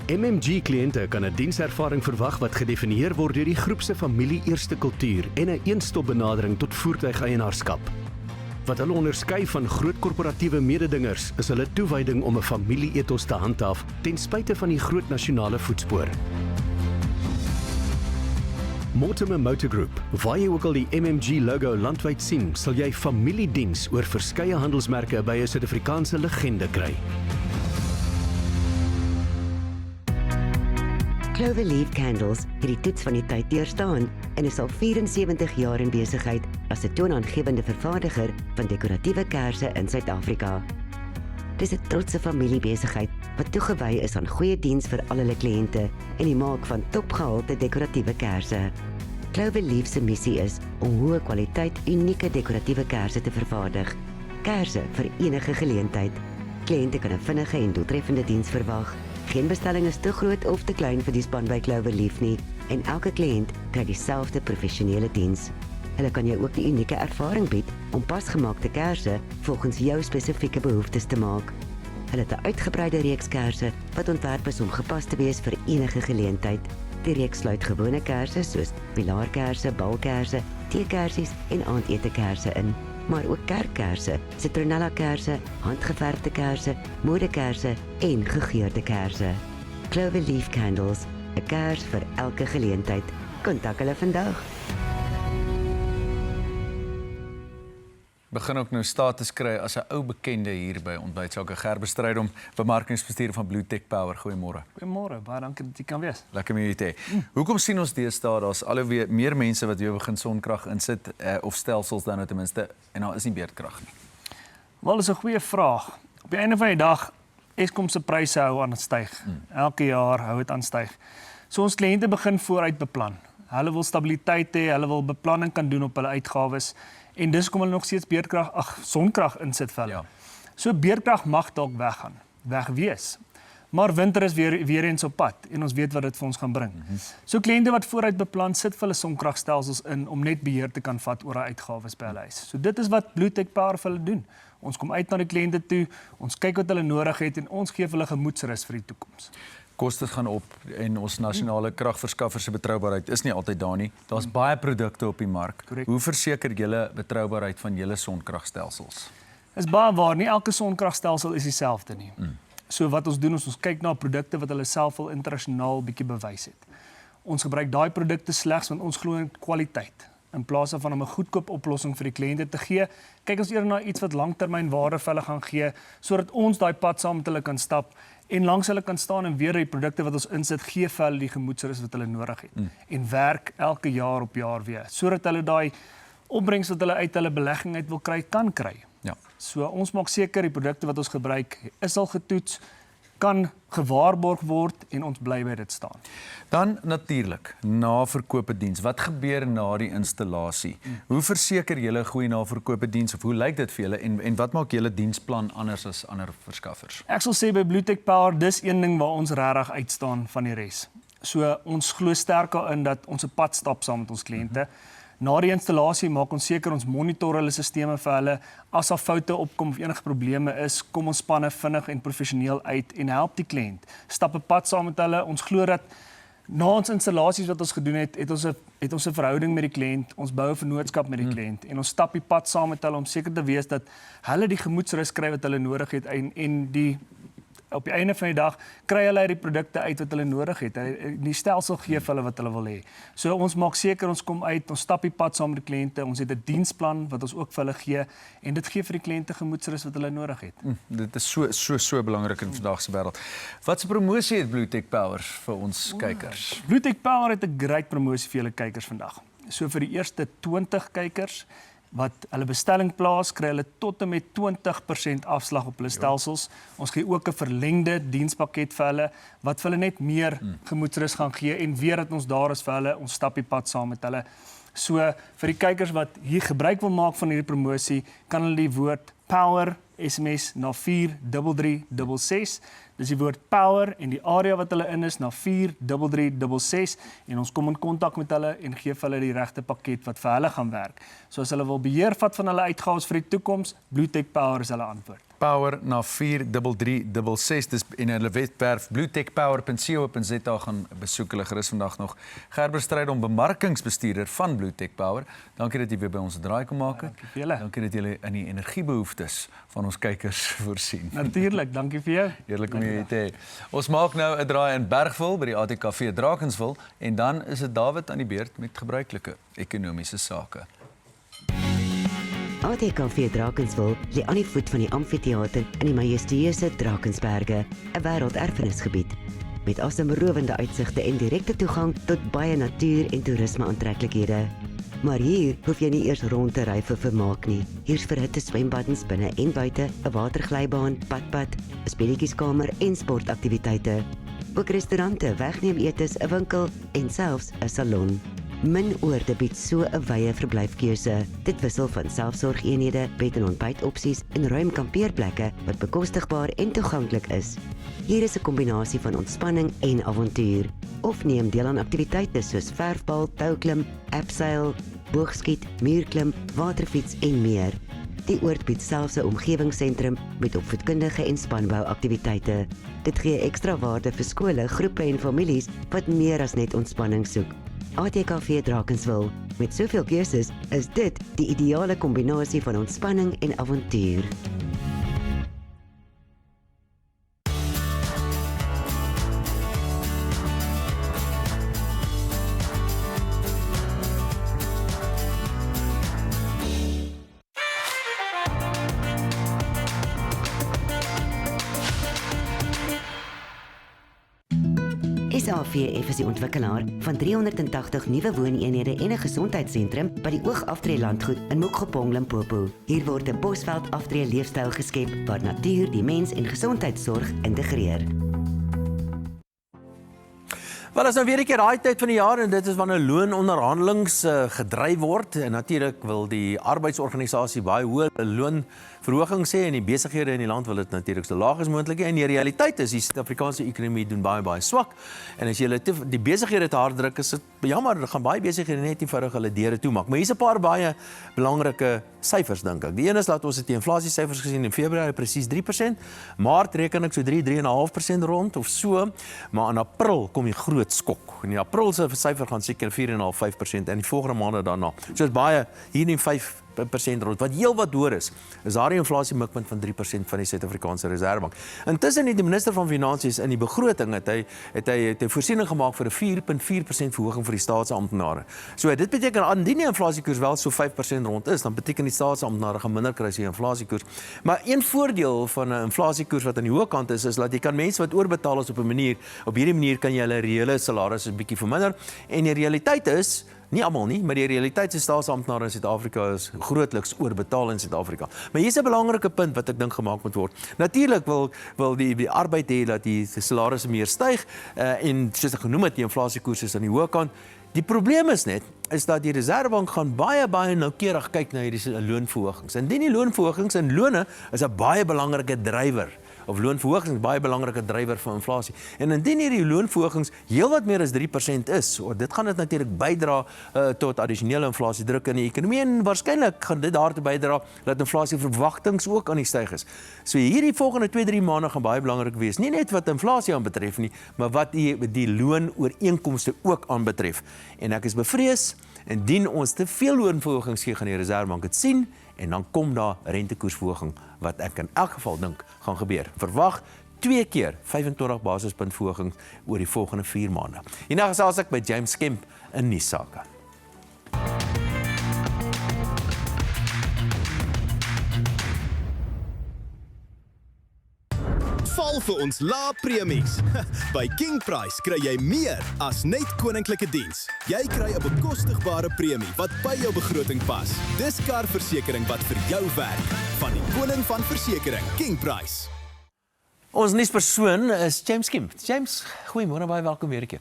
MMG-kliënte kan 'n dienservaring verwag wat gedefinieer word deur die groep se familie-eerste kultuur en 'n een-stop benadering tot voertuig-eienaarskap. Wat hulle onderskei van groot korporatiewe mededingers is hulle toewyding om 'n familie-ethos te handhaaf ten spyte van die groot nasionale voetspoor. Mortimer Motor Group, waar jy ook al die MMG logo landwyd sien, sal jy familiediens oor verskeie handelsmerke by 'n Suid-Afrikaanse legende kry.
Cloverleaf Candles het die toets van die tyd deurstaan en is al 74 jaar in besigheid as 'n toonaangewende vervaardiger van dekoratiewe kersse in Suid-Afrika. Dis 'n trotse familiebesigheid wat toegewy is aan goeie diens vir al hulle kliënte en die maak van topgehalte dekoratiewe kersse. Cloverleaf se missie is om hoë kwaliteit unieke dekoratiewe kersse te vervaardig. Kersse vir enige geleentheid. Kliënte kan 'n vinnige en doeltreffende diens verwag. Geen bestelling is te groot of te klein vir die span by Cloverleaf nie en elke kliënt kry dieselfde professionele diens. Hulle kan jou ook die unieke ervaring bied om pasgemaakte kersse volgens jou spesifieke behoeftes te maak. Hulle het 'n uitgebreide reeks kersse wat ontwerp is om gepas te wees vir enige geleentheid. Die reeks sluit gewone kersse soos pilaarkersse, balkersse, teekersies en aandetekersse in, maar ook kerkkersse, citronella-kersse, handgeverfde kersse, modekersse en gegeurde kersse. Cloverleaf Candles, 'n kers vir elke geleentheid. Kontak hulle vandag.
Begin ook nou status kry as 'n ou bekende hier by Ontbyt Sake. Gerber Strydom, bemarkingsbestuurder van Blue Tech Power. Goeiemôre.
Goeiemôre, baie dankie dat jy kan wees.
Lekker om jou te hê. Hoekom sien ons deesdae daar's alweer meer mense wat weer begin sonkrag insit of stelsels dan nou ten minste en daar is nie beerdkrag nie?
Wel, is 'n goeie vraag. Op die einde van die dag, Eskom se pryse hou aan styg. Elke jaar hou dit aan styg. So ons kliënte begin vooruit beplan. Hulle wil stabiliteit hê, hulle wil beplanning kan doen op hulle uitgawes en dis kom hulle nog steeds sonkrag insit vir hulle. Ja. So beerdkrag mag dalk weg wees. Maar winter is weer eens op pad en ons weet wat dit vir ons gaan bring. So kliënte wat vooruit beplan sit vir hulle sonkragstelsels in om net beheer te kan vat oor hulle uitgawes by hulle huis. So dit is wat Blue Tech Power vir hulle doen. Ons kom uit na die kliënte toe, ons kyk wat hulle nodig het en ons gee vir hulle gemoedsrus vir die toekoms.
Kostes gaan op en ons nasionale kragverskaffer se betroubaarheid is nie altyd daar nie. Daar's baie produkte op die mark.
Correct.
Hoe verseker julle betroubaarheid van julle sonkragstelsels?
Is baie waar, nie elke sonkragstelsel is dieselfde nie. So wat ons doen is ons kyk na produkte wat hulle self al internasionaal bietjie bewys het. Ons gebruik daai produkte slegs want ons glo in kwaliteit. In plaas van om 'n goedkoop oplossing vir die kliënte te gee, kyk ons eerder na iets wat langtermyn waarde vir hulle gaan gee sodat ons daai pad saam met hulle kan stap en langs hulle kan staan en weer die produkte wat ons insit gee vir hulle die gemoedsrus wat hulle nodig het en werk elke jaar op jaar weer sodat hulle daai opbrengs wat hulle uit hulle belegging uit wil kry kan kry.
Ja.
So ons maak seker die produkte wat ons gebruik is al getoets, kan gewaarborg word en ons bly by dit staan.
Dan natuurlik, naverkope diens. Wat gebeur na die installasie? Hoe verseker julle 'n goeie naverkope diens of hoe lyk dit vir julle en wat maak julle diensplan anders as ander verskaffers?
Ek sal sê by Blue Tech Power dis een ding waar ons regtig uitstaan van die res. So ons glo sterk daarin dat ons 'n pad stap saam met ons kliënte. Na die installasie maak ons seker ons monitor hulle sisteme vir hulle. As daar foute opkom of enige probleme is, kom ons spanne vinnig en professioneel uit en help die kliënt. Stap 'n pad saam met hulle. Ons glo dat Na ons installasies wat ons gedoen het, het ons 'n verhouding met die kliënt, ons bou 'n vennootskap met die kliënt en ons stap die pad saam met hulle om seker te wees dat hulle die gemoedsrus kry wat hulle nodig het en op die einde van die dag kry hulle uit die produkte uit wat hulle nodig het. Die stelsel gee vir hulle wat hulle wil hê. So ons maak seker ons kom uit, ons stap die pad saam met die kliënte, ons het 'n diensplan wat ons ook vir hulle gee en dit gee vir die kliënte gemoedsrus wat hulle nodig het.
Dit is so belangrik in vandag se wêreld. Wat 'n promosie het Blue Tech Power vir ons kykers?
Blue Tech Power het 'n great promosie vir julle kykers vandag. So vir die eerste 20 kykers wat hulle bestelling plaas, kry hulle tot en met 20% afslag op hulle stelsels. Ons gee ook 'n verlengde dienspakket vir hulle wat vir hulle net meer gemoedsrus gaan gee en weer dat ons daar is vir hulle, ons stap die pad saam met hulle. So vir die kykers wat hier gebruik wil maak van hierdie promosie, kan hulle die woord power SMS na 43366. Dis die woord power en die area wat hulle in is na 43366 en ons kom in kontak met hulle en gee vir hulle die regte pakket wat vir hulle gaan werk. So as hulle wil beheer vat van hulle uitgawes vir die toekoms, Blue Tech Power is hulle antwoord.
Power na 43366 dis in hulle webwerf bluetechpower.co.za gaan besoek hulle gerus vandag nog. Gerber Strydom, bemarkingsbestuurder van Blue Tech Power. Dankie dat jy weer by ons 'n draai kom maak het.
Dankie vir julle.
Dankie dat jy in die energiebehoeftes van ons kykers voorsien.
Natuurlik, dankie vir jou.
Heerlik om jou te hê. Ons maak nou 'n draai in Bergville by die ATKV Drakensville en dan is dit Dawid aan die beurt met gebruikelike ekonomiese sake.
ATKV Drakensville lê aan die voet van die amfitheater in die majestueuse Drakensberge, 'n wêrelderfenisgebied met asemrowende uitsigte en direkte toegang tot baie natuur- en toerisme-aantreklikhede. Maar hier hoef jy nie eers rond te ry vir vermaak nie. Hier's verhitte swembaddens binne en buite, 'n waterglybaan, padpad, 'n speletjieskamer en sportaktiwiteite. Ook restaurante, wegneemetes, 'n winkel en selfs 'n salon. Min oorde bied so 'n wye verblyfkeuse. Dit wissel van selfsorgeenhede, bed- en ontbytopsies en ruim kampeerplekke wat bekostigbaar en toeganklik is. Hier is 'n kombinasie van ontspanning en avontuur. Of neem deel aan aktiwiteite soos verfbal, touklim, abseil, boogskiet, muurklim, waterfiets en meer. Die oord bied selfs 'n omgewingsentrum met opvoedkundige en spanbouaktiwiteite. Dit gee ekstra waarde vir skole, groepe en families wat meer as net ontspanning soek. ATKV Drakensville. Met soveel keuses is dit die ideale kombinasie van ontspanning en avontuur. SAVF is die ontwikkelaar van 380 nuwe wooneenhede en 'n gesondheidssentrum by die Oogaftree landgoed in Mokgopong, Limpopo. Hier word 'n Bosveld aftree leefstyl geskep waar natuur die mens en gesondheidsorg integreer.
Wel, is nou weer 'n keer daai tyd van die jaar en dit is wanneer loononderhandelings gedryf word en natuurlik wil die arbeidsorganisasie baie hoë loonverhoging sê en die besighede in die land wil dit natuurlik so laag as moontlik hê en die realiteit is die Suid-Afrikaanse ekonomie doen baie swak en as jy die besighede te hard druk is dit jammer, gaan baie besighede net eenvoudig hulle deure toemaak. Maar hier's 'n paar baie belangrike syfers dink ek. Die een is dat ons het die inflasiesyfers gesien in Februarie presies 3%, Maart reken ek so 3,5% rond of so, maar in April kom die groot skok. In die April se syfer gaan seker 4,5% en die volgende maande daarna. So dit baie hier in 5% rond. Wat heel wat hoor is daar die inflasie mikpunt van 3% van die Suid-Afrikaanse Reserwebank. Intussen het die minister van Finansies in die begroting het hy voorsiening gemaak vir 'n 4,4% verhoging vir die staatsamptenare. So dit beteken indien die inflasiekoers wel so 5% rond is, dan beteken die staatsamptenare gaan minder kry as die inflasiekoers. Maar een voordeel van 'n inflasiekoers wat aan die hoë kant is dat jy kan mense wat oorbetaal is op hierdie manier kan jy hulle reële salarisse 'n bietjie verminder en die realiteit is nie almal nie, maar die realiteit is staatsamptenare in Suid-Afrika is grootliks oorbetaal in Suid-Afrika. Maar hier's 'n belangrike punt wat ek dink gemaak moet word. Natuurlik wil die arbeid hê dat die salarisse meer styg en soos ek genoem het, die inflasiekoers is aan die hoë kant. Die probleem is dat die Reserwebank gaan baie noukeurig kyk na hierdie loonverhogings. En die loonverhogings en lone is 'n baie belangrike drywer of loonverhogings is baie belangrike drywer van inflasie. En indien hierdie loonverhogings heelwat meer as 3% is, dit gaan dit natuurlik bydra tot addisionele inflasiedruk in die ekonomie en waarskynlik gaan dit daartoe bydra dat inflasieverwagtings ook aan die styg is. So hierdie volgende 2-3 maande gaan baie belangrik wees, nie net wat inflasie aanbetref nie, maar wat die loonooreenkomste ook aanbetref. En ek is bevrees, indien ons te veel loonverhogings gee, gaan die Reserwebank dit sien, en dan kom daar rentekoersverhoging, wat ek in elk geval dink gaan gebeur. Verwag 2 keer 25 basispunt verhoging oor die volgende 4 maande. Hierna gesels ek met James Kemp in Nuussake.
Val vir ons lae premies. By King Price kry jy meer as net koninklike diens. Jy kry 'n bekostigbare premie wat by jou begroting pas. Dis karversekering wat vir jou werk. Van die koning van versekering, King Price.
Ons nuuspersoon is James Kemp. James, goeiemôre, baie welkom weer 'n keer.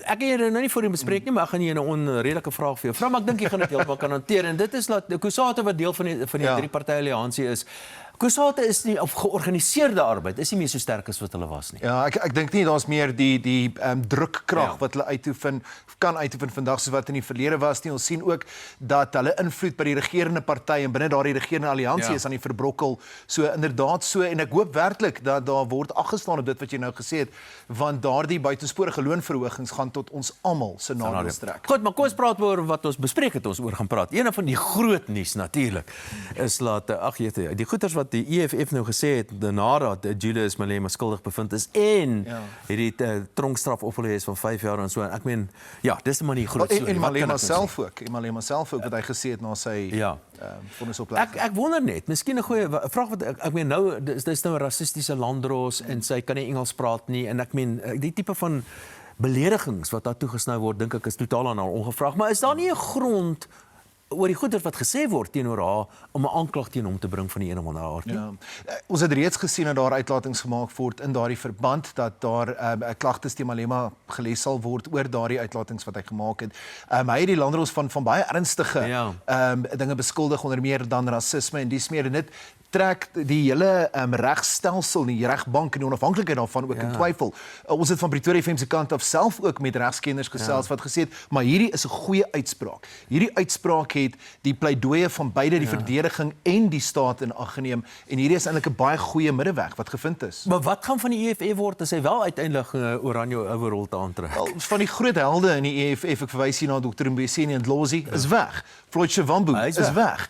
Ek het jou nou nie voor die bespreek nie, maar ek gaan jy 'n onredelike vraag vir jou vra, maar ek dink jy gaan dit heeltemal kan hanteer en dit is dat Kusate wat deel van die 3-party alliansie is. Kusate is nie of georganiseerde arbeid is nie meer so sterk as wat hulle was nie.
Ja, ek dink nie daar's meer die drukkrag wat hulle kan uitoefen vandag soos wat in die verlede was nie. Ons sien ook dat hulle invloed by die regerende party en binne daardie regerende alliansie is aan die verbrokkel. So inderdaad so en ek hoop werklik dat daar word aggestaan op dit wat jy nou gesê het, want daardie buitensporige loonverhogings gaan tot ons almal se nadeel strek.
Goed, maar kom ons praat oor wat ons bespreek het ons oor gaan praat. Een van die groot nuus natuurlik is dat die goeters wat die EFF nou gesê het nadat Julius Malema skuldig bevind is en hierdie tronkstraf opgelê is van 5 jaar en so. Ek meen, ja, dis maar die groot storie.
En Malema self ook wat hy gesê het na sy vonnisoplegging.
Ek wonder net, miskien 'n goeie vraag wat ek meen nou dis nou 'n rassistiese landdros en sy kan nie Engels praat nie en ek meen die tipe van beledigings wat daar toegesny word, dink ek is totaal aan haar ongevraagd, maar is daar nie 'n grond oor die goeie wat gesê word teenoor haar om 'n aanklag teen hom te bring van die een of ander aard nie?
Ja. Ons het reeds gesien dat daar uitlatings gemaak word in daardie verband dat daar klagtes teen Malema gelê sal word oor daardie uitlatings wat hy gemaak het. Hy het die landdros van baie ernstige dinge beskuldig onder meer dan rasisme en dis meer en dit trek die hele regstelsel, die regbank en die onafhanklikheid daarvan ook in twyfel. Ons het van Pretoria FM se kant af self ook met regskenners gesels wat gesê het, maar hierdie is 'n goeie uitspraak. Hierdie uitspraak het die pleidooie van beide die verdediging en die staat in ag geneem en hierdie is eintlik 'n baie goeie middeweg wat gevind is.
Maar wat gaan van die EFF word as hy wel uiteindelik oranje overall te aantrek?
Van die groot helde in die EFF, ek verwys hier na Dr. Mbuyiseni Ndlozi, is weg. Floyd Shivambu is weg.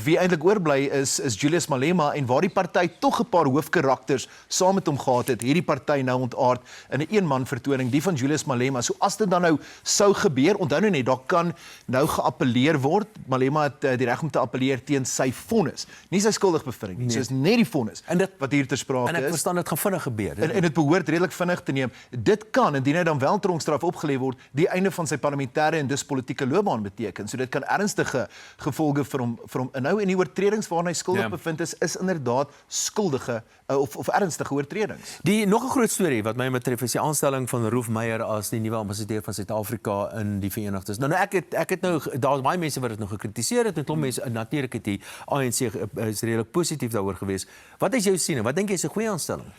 Wie eintlik oorbly is Julius Malema en waar die party tog 'n paar hoofkarakters saam met hom gehad het, hierdie party nou ontaard in 'n eenman vertoning, die van Julius Malema. So as dit dan nou sou gebeur, onthou nou net, daar kan nou geappeleer word. Malema het die reg om te appeleer teen sy vonnis, nie sy skuldigbevinding nie. So is net die vonnis wat hier ter sprake is.
En ek verstaan dit gaan vinnig gebeur.
En dit behoort redelik vinnig te neem. Dit kan, indien hy dan wel tronkstraf opgelê word, die einde van sy parlementêre en dus politieke loopbaan beteken. So dit kan ernstige gevolge vir hom inhou en die oortredings waarna hy skuldig bevind is inderdaad skuldige of ernstige oortredings.
Nog 'n groot storie wat my betref is die aanstelling van Rolf Meyer as die nuwe ambassadeur van Suid-Afrika in die Verenigdes. Nou ek het nou daar's baie mense wat dit nog gekritiseer het en klomp mense natuurlik het die ANC is redelik positief daaroor gewees. Wat is jou siening? Wat dink jy is 'n goeie aanstelling?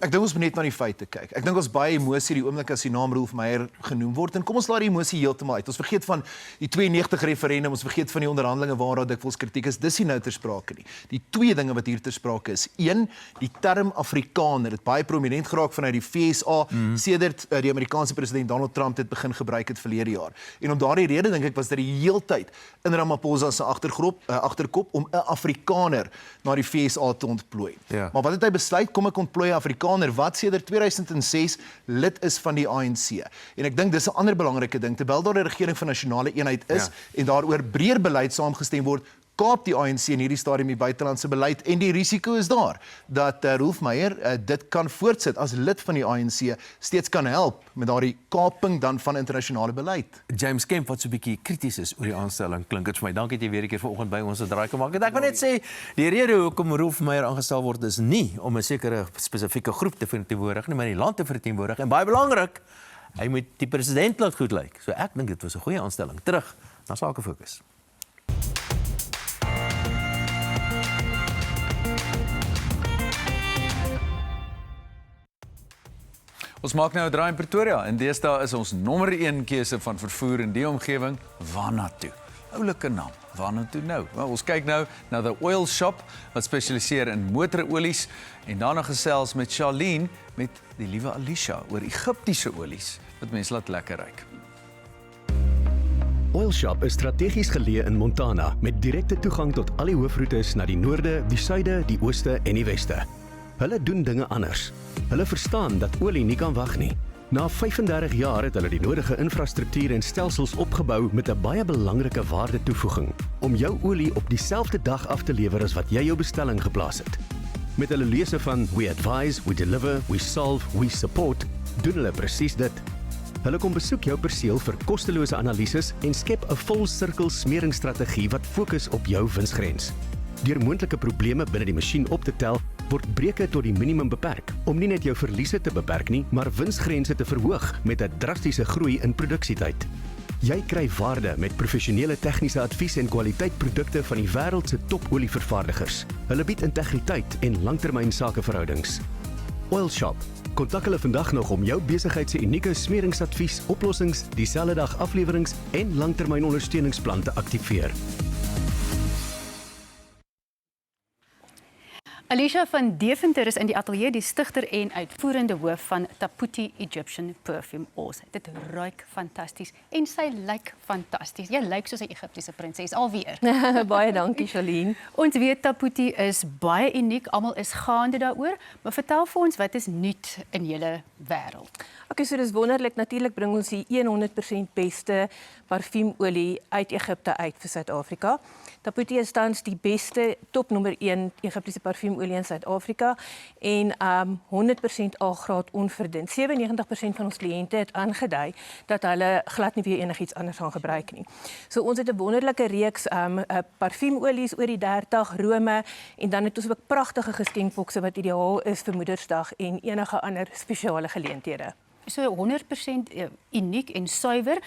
Ek dink ons moet net na die feite kyk. Ek dink ons baie emosie die oomblik as die naam Rolf Meyer genoem word en kom ons laat die emosie heeltemal uit. Ons vergeet van die 92 referendum, ons vergeet van die onderhandelinge waar daar dikwels kritiek is. Dis nie nou ter sprake nie. Die twee dinge wat hier ter sprake is. Een, die term Afrikaner het baie prominent geraak vanuit die FSA sedert die Amerikaanse president Donald Trump dit begin gebruik het verlede jaar. En om daardie rede dink ek was dit die heeltyd in Ramaphosa se agterkop om 'n Afrikaner na die FSA te ontplooi. Maar wat het hy besluit? Kom ek ontplooi 'n Afrikaner wat sedert 2006 lid is van die ANC. En ek dink dis 'n ander belangrike ding, terwyl daar 'n regering van nasionale eenheid is en daaroor breër beleid saamgestem word, kaap die ANC in hierdie stadium die buitelandse beleid en die risiko is daar dat Rolf Meyer dit kan voortsit as lid van die ANC steeds kan help met daardie kaping dan van internasionale beleid.
James Kemp wat so 'n bietjie krities is oor die aanstelling, klink dit vir my. Dankie dat jy weer 'n keer vanoggend by ons 'n draai kom maak. Ek wil net sê die rede hoekom Rolf Meyer aangestel word is nie om 'n sekere spesifieke groep te verteenwoordig nie, maar die land te verteenwoordig en baie belangrik, hy moet die president laat goed lyk. So ek dink dit was 'n goeie aanstelling. Terug na Sake Fokus.
Ons maak nou 'n draai in Pretoria en deesdae is ons nommer 1 keuse van vervoer in die omgewing waarna toe. Oulike naam. Waarna toe nou? Wel, ons kyk nou na The Oil Shop wat spesialiseer in motorolies en daarna gesels met Charlene met die liewe Alicia oor Egiptiese olies wat mense laat lekker ruik.
Oil Shop is strategies geleë in Montana met direkte toegang tot al die hoofroetes na die noorde, die suide, die ooste en die weste. Hulle doen dinge anders. Hulle verstaan dat olie nie kan wag nie. Na 35 jaar het hulle die nodige infrastruktuur en stelsels opgebou met 'n baie belangrike waardetoevoeging om jou olie op dieselfde dag af te lewer as wat jy jou bestelling geplaas het. Met hulle lese van We Advise, We Deliver, We Solve, We Support, doen hulle presies dit. Hulle kom besoek jou perseel vir kostelose analises en skep 'n volsirkel smeringsstrategie wat fokus op jou winsgrens. Deur moontlike probleme binne die masjien op te tel, word breuke tot die minimum beperk om nie net jou verliese te beperk nie, maar winsgrense te verhoog met 'n drastiese groei in produksietyd. Jy kry waarde met professionele tegniese advies en kwaliteitprodukte van die wêreld se topolievervaardigers. Hulle bied integriteit en langtermyn sakeverhoudings. Oil Shop. Kontak hulle vandag nog om jou besigheid se unieke smeringsadvies, oplossings, dieselfde dag aflewerings en langtermyn ondersteuningsplan te aktiveer.
Alicia van Deventer is in die ateljee, die stigter en uitvoerende hoof van Taputi Egyptian Perfume Oils. Dit ruik fantasties en sy lyk fantasties. Jy lyk soos 'n Egiptiese prinses alweer.
Baie dankie, Charlene.
Ons weet Taputi is baie uniek, almal is gaande daaroor, maar vertel vir ons wat is nuut in julle wêreld.
Okay, so dis wonderlik. Natuurlik bring ons die 100% beste parfuumolie uit Egipte uit vir Suid-Afrika. Taputi is tans die beste top nommer 1 Egiptiese parfuumolie in Suid-Afrika en 100% A-graad onverdund. 97% van ons kliënte het aangedui dat hulle glad nie weer enigiets anders gaan gebruik nie. So ons het 'n wonderlike reeks parfuumolies oor die 30 rome en dan het ons ook pragtige geskenkbokse wat ideaal is vir Moedersdag en enige ander spesiale geleenthede.
So 100% uniek en suiwer.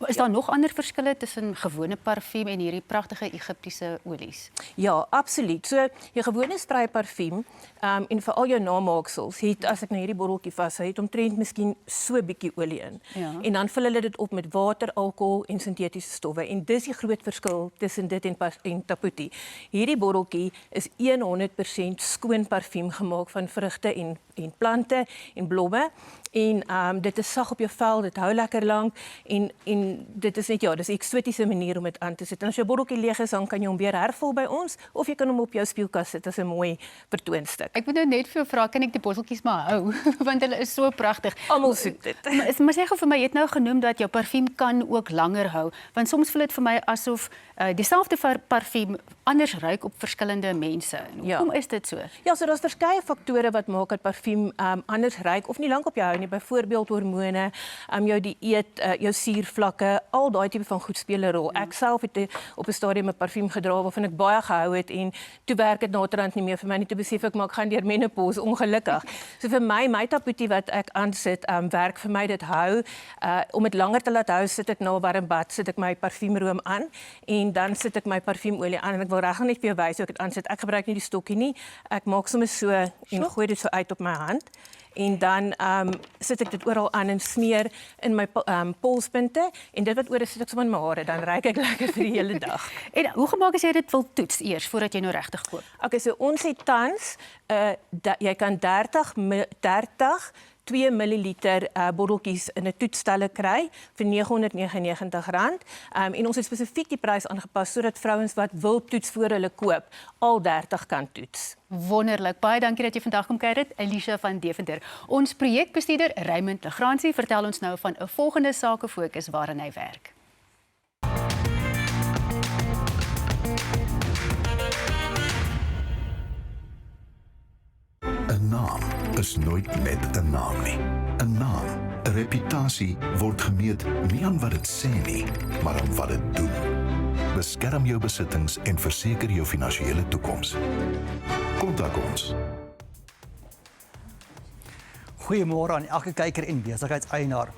Is daar nog ander verskille tussen gewone parfuum en hierdie pragtige Egiptiese olies?
Ja, absoluut. So jou gewone spray parfuum en veral jou namaaksels het, as ek nou hierdie botteltjie vashou, het omtrent miskien so 'n bietjie olie in.
Ja.
En dan vul hulle dit op met water, alkohol en sintetiese stowwe en dis die groot verskil tussen dit en Taputi. Hierdie botteltjie is 100% skoon parfuum gemaak van vrugte en plante en blomme en dit is sag op jou vel, dit hou lekker lank en dit is net dis 'n eksotiese manier om dit aan te sit. En as jou botteltjie leeg is, dan kan jy hom weer hervul by ons of jy kan hom op jou spieelkas sit as 'n mooi vertoonstuk.
Ek moet nou net vir jou vra, kan ek die botteltjies maar hou want hulle is so pragtig.
Almal soek dit.
Maar sê gou vir my, jy het nou genoem dat jou parfuum kan ook langer hou, want soms voel dit vir my asof dieselfde parfuum anders ruik op verskillende mense. Hoekom is dit so?
Ja, so daar's verskeie faktore wat maak dat parfuum anders ruik of nie lank op jou hou nie. Byvoorbeeld hormone, jou dieet, jou suurvlakke, al daai tipe van goed speel 'n rol. Ek self het op 'n stadium 'n parfuum gedra waarvan ek baie gehou het en toe werk dit naderhand nie meer vir my nie. Toe besef ek maar ek gaan deur menopause, ongelukkig. So vir my Taputi wat ek aansit, werk vir my dit hou. Om dit langer te laat hou, sit ek na 'n warm bad, sit ek my parfuumroom aan en dan sit ek my parfuumolie aan en ek wil regtig net vir jou wys hoe ek dit aansit. Ek gebruik nie die stokkie nie. Ek maak sommer so en gooi dit so uit op my hand. En dan sit ek dit oral aan en smeer in my polspunte en dit wat oor is sit ek sommer in my hare, dan ruik ek lekker vir die hele dag.
En hoe gemaak as jy dit wil toets eers voordat jy nou regtig koop?
Okay, so ons het tans jy kan 30 2 milliliter botteltjies in 'n toetsstelle kry vir R999. En ons het spesifiek die prys aangepas sodat vrouens wat wil toets voor hulle koop, al 30 kan toets.
Wonderlik. Baie dankie dat jy vandag kom kuier het, Alicia van Deventer. Ons projekbestuurder Raymond Legrandsie vertel ons nou van 'n volgende sakefokus waarin hy werk.
Een naam is nooit net 'n naam nie. 'n Naam, 'n reputasie word gemeet nie aan wat dit sê nie, maar aan wat dit doen. Beskerm jou besittings en verseker jou finansiële toekoms. Kontak ons.
Goeiemôre aan elke kyker en besigheidseienaar.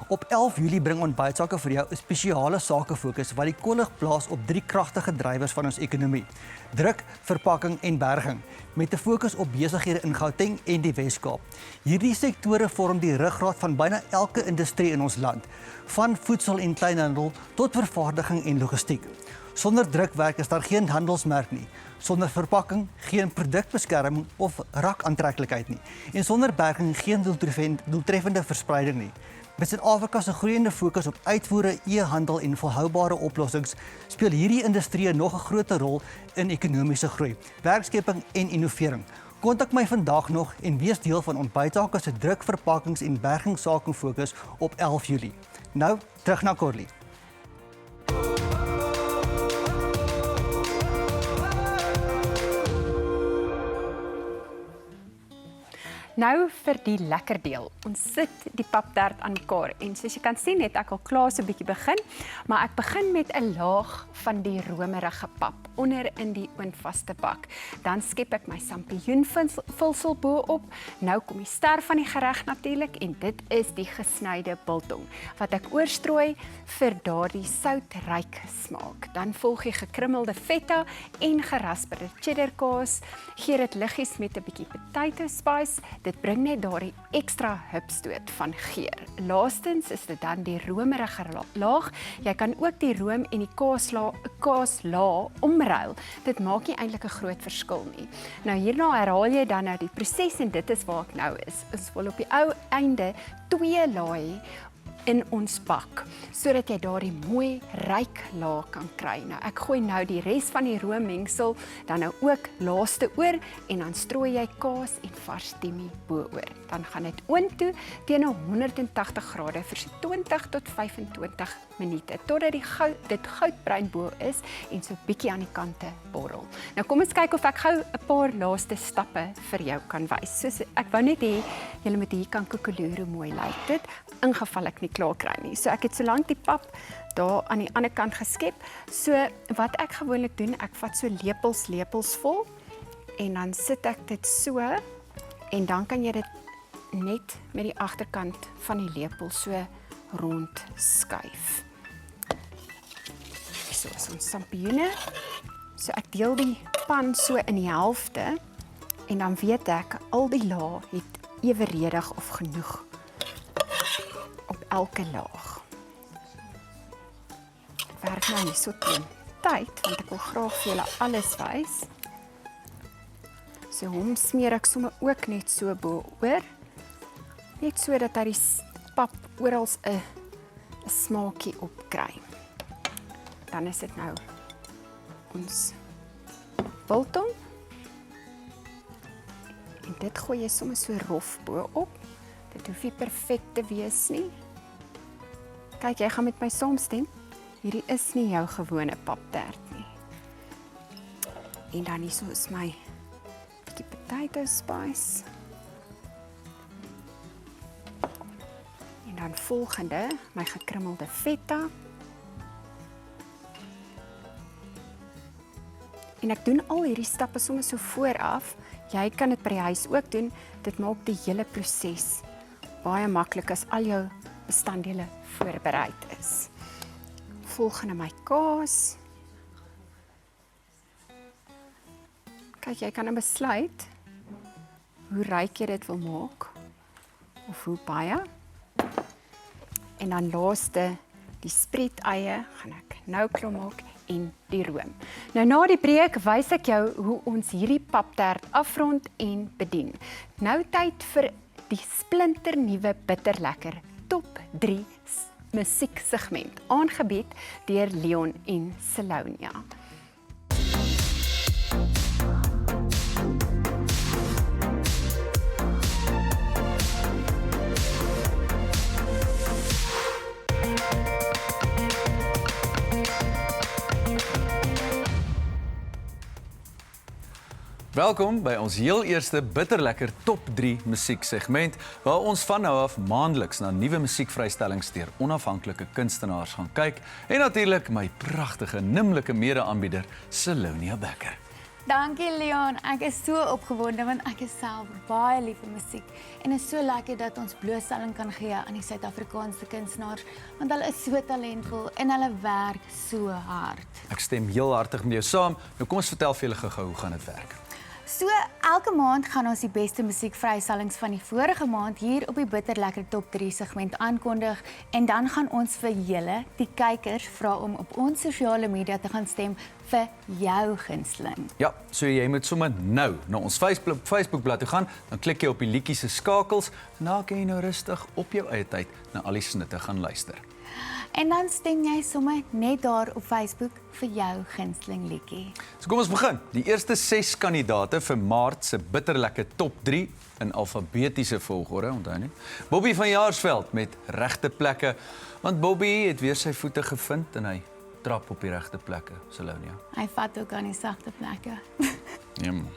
Op 11 Julie bring Ontbytsake vir jou 'n spesiale sakefokus wat die kollig plaas op 3 kragtige drywers van ons ekonomie: druk, verpakking en berging, met 'n fokus op besighede in Gauteng en die Wes-Kaap. Hierdie sektore vorm die ruggraat van byna elke industrie in ons land, van voedsel en kleinhandel tot vervaardiging en logistiek. Sonder drukwerk is daar geen handelsmerk nie. Sonder verpakking geen produkbeskerming of rakaantreklikheid nie. En sonder berging geen doeltreffende verspreiding nie. Met Suid-Afrika se groeiende fokus op uitvoere, e-handel en volhoubare oplossings, speel hierdie industrie nog 'n groot rol in ekonomiese groei, werkskeping en innovering. Kontak my vandag nog en wees deel van Ontbytsake se druk, verpakkings en bergingssakefokus op 11 Julie. Nou, terug na Corlie.
Nou vir die lekker deel. Ons sit die paptert aan mekaar en soos jy kan sien het ek al klaar so 'n bietjie begin, maar ek begin met 'n laag van die romerige pap onder in die oonvaste bak. Dan skep ek my sampioenvulsel bo-op. Nou kom die ster van die gereg natuurlik en dit is die gesnyde biltong wat ek oorstrooi vir daardie soutryk smaak. Dan volg die gekrummelde feta en gerasperde cheddar kaas. Gee dit liggies met 'n bietjie potato spice. Dit bring net daardie ekstra hupstoot van geur. Laastens is dit dan die romerige laag. Jy kan ook die room en die kaaslaa omruil. Dit maak nie eintlik 'n groot verskil nie. Nou hierna herhaal jy dan nou die proses en dit is waar ek nou is. Ons wil op die ou einde 2 laaie in ons bak, sodat jy daardie mooi ryk laag kan kry. Nou ek gooi nou die res van die roommengsel dan nou ook laaste oor en dan strooi jy kaas en vars timmie bo-oor. Dan gaan dit oond toe teen 180 grade vir so 20 tot 25 minute totdat dit goudbruin bo is en so bietjie aan die kante borrel. Nou kom ons kyk of ek gou 'n paar laaste stappe vir jou kan wys. Soos ek wou net hê julle moet hier kan koekeloer hoe mooi lyk dit, ingeval ek nie klaar kry nie. So ek het solank die pap daar aan die ander kant geskep. So wat ek gewoonlik doen, ek vat so lepels vol en dan sit ek dit so en dan kan jy dit net met die agterkant van die lepel so rond skuif. So is ons sampioene. So ek deel die pan so in die helfte en dan weet ek al die laag het eweredig of genoeg op elke laag. Ek werk nou nie so teen tyd want ek wil graag vir julle alles wys. So hom smeer ek sommer ook net so bo-oor. Net so dat hy die pap oral 'n smaakie opkry. Dan is dit nou ons biltong. En dit gooi jy sommer so rof bo-op. Dit hoef nie perfek te wees nie. Kyk, jy gaan met my saamstem. Hierdie is nie jou gewone paptert nie. En dan hier so is my bietjie potato spice. En dan volgende, my gekrummelde feta. En ek doen al hierdie stappe sommer so vooraf. Jy kan dit by die huis ook doen. Dit maak die hele proses baie maklik as al jou bestanddele voorberei is. Volgende my kaas. Kyk, jy kan nou besluit hoe ryk jy dit wil maak of hoe baie. En dan laaste die spreadeie gaan ek nou klaar maak en die room. Nou na die breek wys ek jou hoe ons hierdie paptert afrond en bedien. Nou tyd vir die splinternuwe bitterlekker top 3 musieksegment aangebied deur Leon en Selonia.
Welkom by ons heel eerste bitterlekker top 3 musieksegment waar ons van nou af maandeliks na nuwe musiekvrystellings deur onafhanklike kunstenaars gaan kyk en natuurlik my pragtige nimmerlike mede-aanbieder Selonia Becker.
Dankie Leon, ek is so opgewonde want ek is self baie lief vir musiek en is so lekker dat ons blootstelling kan gee aan die Suid-Afrikaanse kunstenaars want hulle is so talentvol en hulle werk so hard.
Ek stem heel hartig met jou saam. Nou kom ons vertel vir julle gou-gou hoe gaan dit werk.
So elke maand gaan ons die beste musiekvrystellings van die vorige maand hier op die Bitterlekker Top 3 segment aankondig en dan gaan ons vir julle, die kykers, vra om op ons sosiale media te gaan stem vir jou gunsteling.
Ja, so jy moet sommer nou na ons Facebookblad toe gaan, dan klik jy op die liedjie se skakels en dan kan jy nou rustig op jou eie tyd na al die snitte gaan luister.
En dan stem jy sommer net daar op Facebook vir jou gunsteling liedjie.
So kom ons begin. Die eerste 6 kandidate vir Maart se Bitterlekker Top 3 in alfabetiese volgorde, onthou nie. Bobby van Jaarsveld met Regte Plekke, want Bobby het weer sy voete gevind en hy trap op die regte plekke, Salonia.
Hy vat ook aan die sagte plekke.
Ja, man.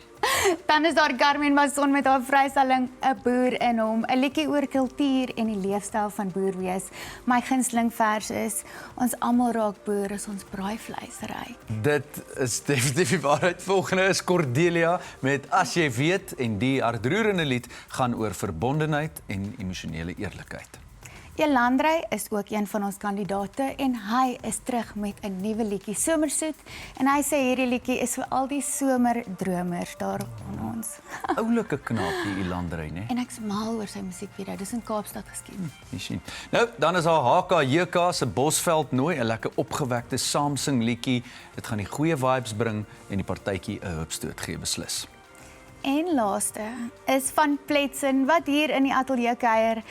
Dan is daar Carmen Mason met haar vrystelling 'n boer in hom, 'n liedjie oor kultuur en die leefstyl van boer wees. My gunsteling vers is: ons almal raak boer as ons braaivleisery.
Dit is definitief die waarheid. Volgende is Cordelia met As jy weet en die hartroerende lied gaan oor verbondenheid en emosionele eerlikheid.
Elandrey is ook een van ons kandidate en hy is terug met 'n nuwe liedjie, Somersoet, en hy sê hierdie liedjie is vir al die somerdromers daar aan ons.
Oulike knaap die Elandrey, né?
En ek's mal oor sy musiekvideo, dis in Kaapstad geskiet.
Nou, dan is daar HKJK se Bosveld Nooi, 'n lekker opgewekte saamsing liedjie. Dit gaan die goeie vibes bring en die partytjie 'n hupstoot gee beslis.
En laaste is van Pletsen wat hier in die ateljee kuier.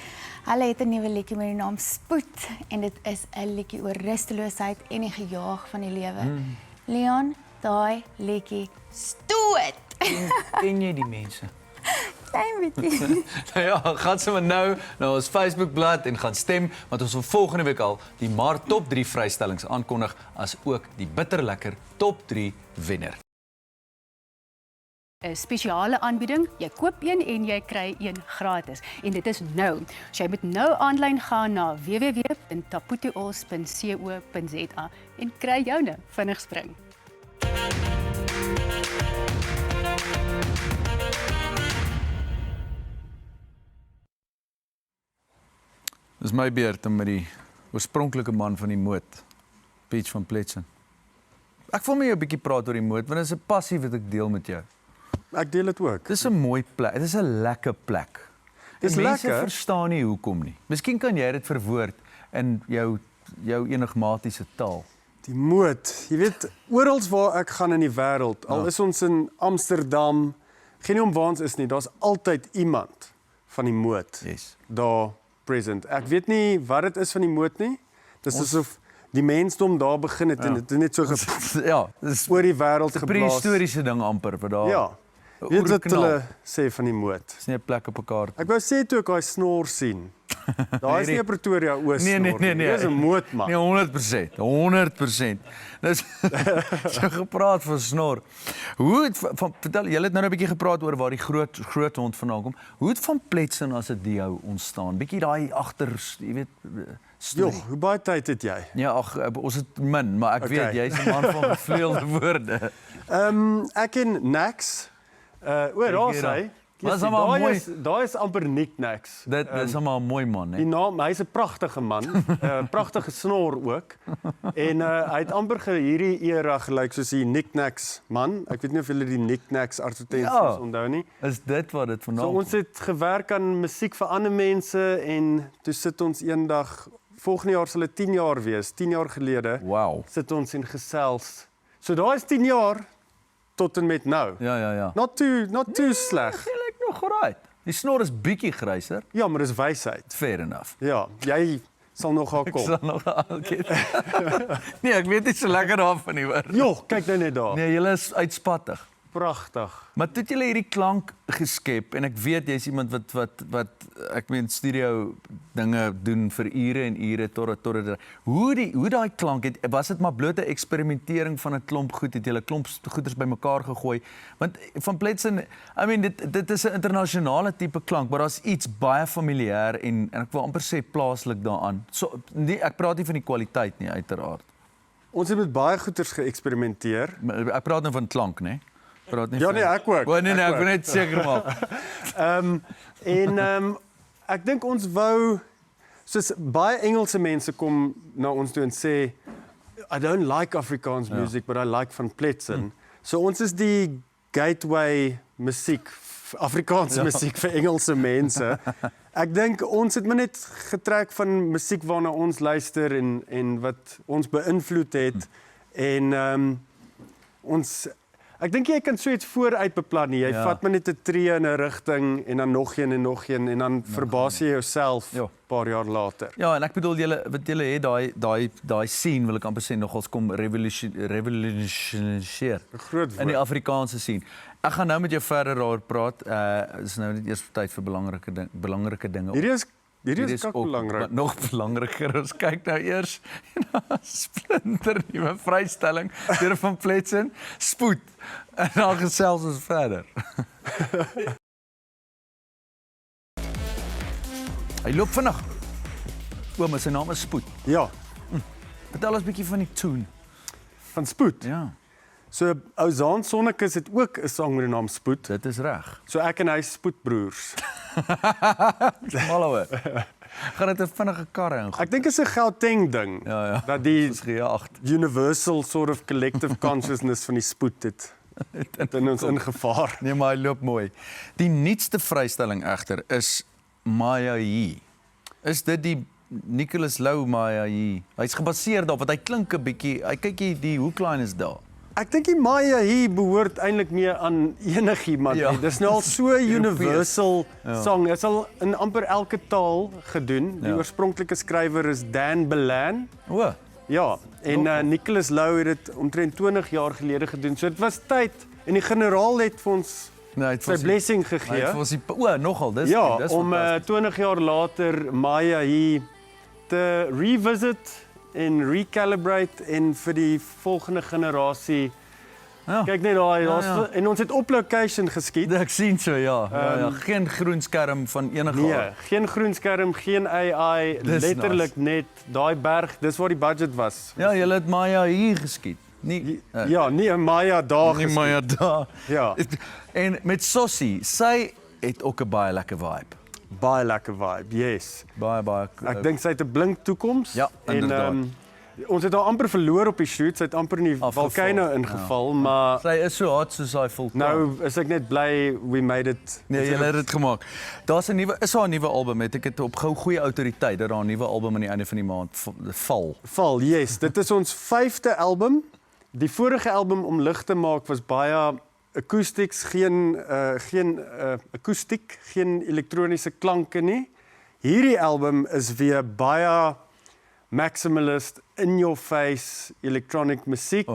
Hulle het 'n nuwe liedjie met die naam Spoed en dit is 'n liedjie oor rusteloosheid en die gejaag van die lewe. Leon, daai liedjie stoot.
Ken jy die mense?
Klein bietjie.
Nou ja, gaan sommer nou na ons Facebookblad en gaan stem, want ons wil volgende week al die Maart Top 3 vrystellings aankondig as ook die Bitterlekker Top 3 wenner.
'n spesiale aanbieding. Jy koop een en jy kry een gratis. En dit is nou. So jy moet nou aanlyn gaan na www.taputoos.co.za en kry joune vinnig spring.
Dis my beurt om met die oorspronklike man van die moot, Peach van Pletsen. Ek wil met jou 'n bietjie praat oor die moot, want dit is 'n passie wat ek deel met jou.
Ek deel dit ook.
Dis 'n mooi plek. Dit is 'n lekker plek.
Dis
mense
lekker.
verstaan nie hoekom nie. Miskien kan jy dit verwoord in jou enigmatiese taal.
Die moot, jy weet, oral waar ek gaan in die wêreld, al is ons in Amsterdam, geen om waar ons is nie, daar's altyd iemand van die moot daar present. Ek weet nie wat dit is van die moot nie. Dis asof die mensdom daar begin het en dit net so
dis
oor die wêreld
geblaas. 'n
prehistoriese
ding amper wat daar.
Ja. Weet wat hulle sê van die moot?
Dis nie 'n plek op 'n kaart.
Ek wou sê toe ek daai snor sien. Daar is nie 'n Pretoria Oos snor.
Nee.
Dis 'n moot man.
Nee, 100%. Dis so gepraat van snor. Hoe het vertel, julle het nou 'n bietjie gepraat oor waar die groot hond vandaan kom. Hoe het van Pletsen as dit jou ontstaan? Bietjie daai agter, jy weet,
Joh, hoe baie tyd het jy?
Ja, ons het min, maar ek weet jy's 'n man van gevleelde woorde.
Ek en Nax. Daar sê. Daai is amper knickknacks.
Dit is almal 'n mooi man, hè.
Die naam, hy's 'n pragtige man, pragtige snor ook. En hy het amper hierdie era gelyk soos die knickknacks man. Ek weet nie of julle die knickknacks advertensies onthou nie.
Is dit wat dit vandaan
kom? So ons het gewerk aan musiek vir ander mense en toe sit ons eendag, volgende jaar sal dit 10 jaar wees, 10 jaar gelede.
Wow.
Sit ons en gesels. So daai is 10 jaar tot en met nou.
Ja.
Not too sleg.
Jy lyk nog alright. Die snor is bietjie gryser.
Ja, maar dis wysheid.
Fair enough.
Ja, jy sal nog haar kom.
Ek sal nog Nee, ek weet nie so lekker daarvan nie, hoor.
Jo, kyk nou net daar.
Nee, julle is uitspattig.
Pragtig.
Maar toe het julle hierdie klank geskep en ek weet jy's iemand wat ek meen studio dinge doen vir ure en ure tot hoe daai klank het, was dit maar bloot 'n eksperimentering van 'n klomp goed, het julle klomp goeders bymekaar gegooi, want van Pletsen, I mean dit is 'n internasionale tipe klank, maar daar's iets baie familier en ek wil amper sê plaaslik daaraan. So ek praat nie van die kwaliteit nie, uiteraard.
Ons het met baie goeders geëksperimenteer.
Ek praat nou van klank, né? Praat nie.
Ja nee, ek ook.
Nee, ek wil net seker maak.
Ek dink ons wou soos baie Engelse mense kom na ons toe en sê I don't like Afrikaans music, but I like Van Pletsen. So ons is die gateway musiek, Afrikaanse musiek vir Engelse mense. Ek dink ons het maar net getrek van musiek waarna ons luister en wat ons beïnvloed het en ek dink jy kan so iets vooruit beplan nie. Jy vat maar net 'n tree in 'n rigting en dan nog een en dan verbaas jy jouself 'n paar jaar later.
Ja, en ek bedoel julle het daai scene wil ek amper sê nogals kom revolutioneer in die Afrikaanse scene. Ek gaan nou met jou verder daaroor praat. Is nou net eers tyd vir belangrike dinge.
Hierdie is ook belangrik.
Nog belangriker, ons kyk nou eers na 'n splinter nuwe vrystelling deur Van Pletsen, Spoed. En dan gesels ons verder. Hy loop vinnig. Ouma, sy naam is Spoed.
Ja.
Vertel ons 'n bietjie van die tune.
Van Spoed?
Ja.
So Ouzaan Sonnekus het ook 'n sang met die naam Spoed.
Dit is reg.
So ek en hy spoedbroers.
Mallowe. Gaan dit 'n vinnige karre ingaan?
Ek dink dit is 'n Gauteng ding.
Ja.
Dat die
gejaagd.
Universal sort of collective consciousness van die spoed het in ons ingevaar.
Nee, maar hy loop mooi. Die nuutste vrystelling egter is Maya Yi. Is dit die Nicholas Lou Maya Yi? Hy's gebaseer daarop, want hy klink 'n bietjie, kyk jy die hookline is daar.
Ek dink die Maya hier behoort eintlik nie aan enigiemand nie. Dis nou al so universal song. Dit is al in amper elke taal gedoen. Die oorspronklike skrywer is Dan Belan.
O.
Ja, en Nicholas Lou het dit omtrent 20 jaar gelede gedoen. So dit was tyd en die generaal het vir ons sy blessing gegee.
Hy het vir ons nogal, dis
om 20 jaar later Maya hier te revisit en recalibrate en vir die volgende generasie. Kyk net daar, en ons het op location geskiet.
Ek sien so, ja. Geen groen skerm van enige
Nee, geen groen skerm, geen AI, letterlik net daai berg, dis waar die budget was.
Ja, julle het Maya hier geskiet. Nie
nie 'n Maya daar
geskiet. Nie Maya daar.
Ja.
En met Sossie, sy het ook 'n baie lekker vibe.
Baie lekker vibe, yes.
Baie.
Ek dink sy het 'n blink toekoms.
Ja, inderdaad.
En ons het haar amper verloor op die shoot. Sy het amper in die volcano ingeval, maar
sy is so hard soos daai vulkaan.
Nou is ek net bly we made it.
Nee, jy het dit gemaak. Daar's 'n nuwe is haar nuwe album. Het ek dit op gou goeie autoriteit dat daar 'n nuwe album aan die einde van die maand val.
Yes, dit is ons 5de album. Die vorige album om lig te maak was baie acoustics, geen akoestiek, geen elektroniese klanke nie. Hierdie album is weer baie maximalist, in your face electronic musiek.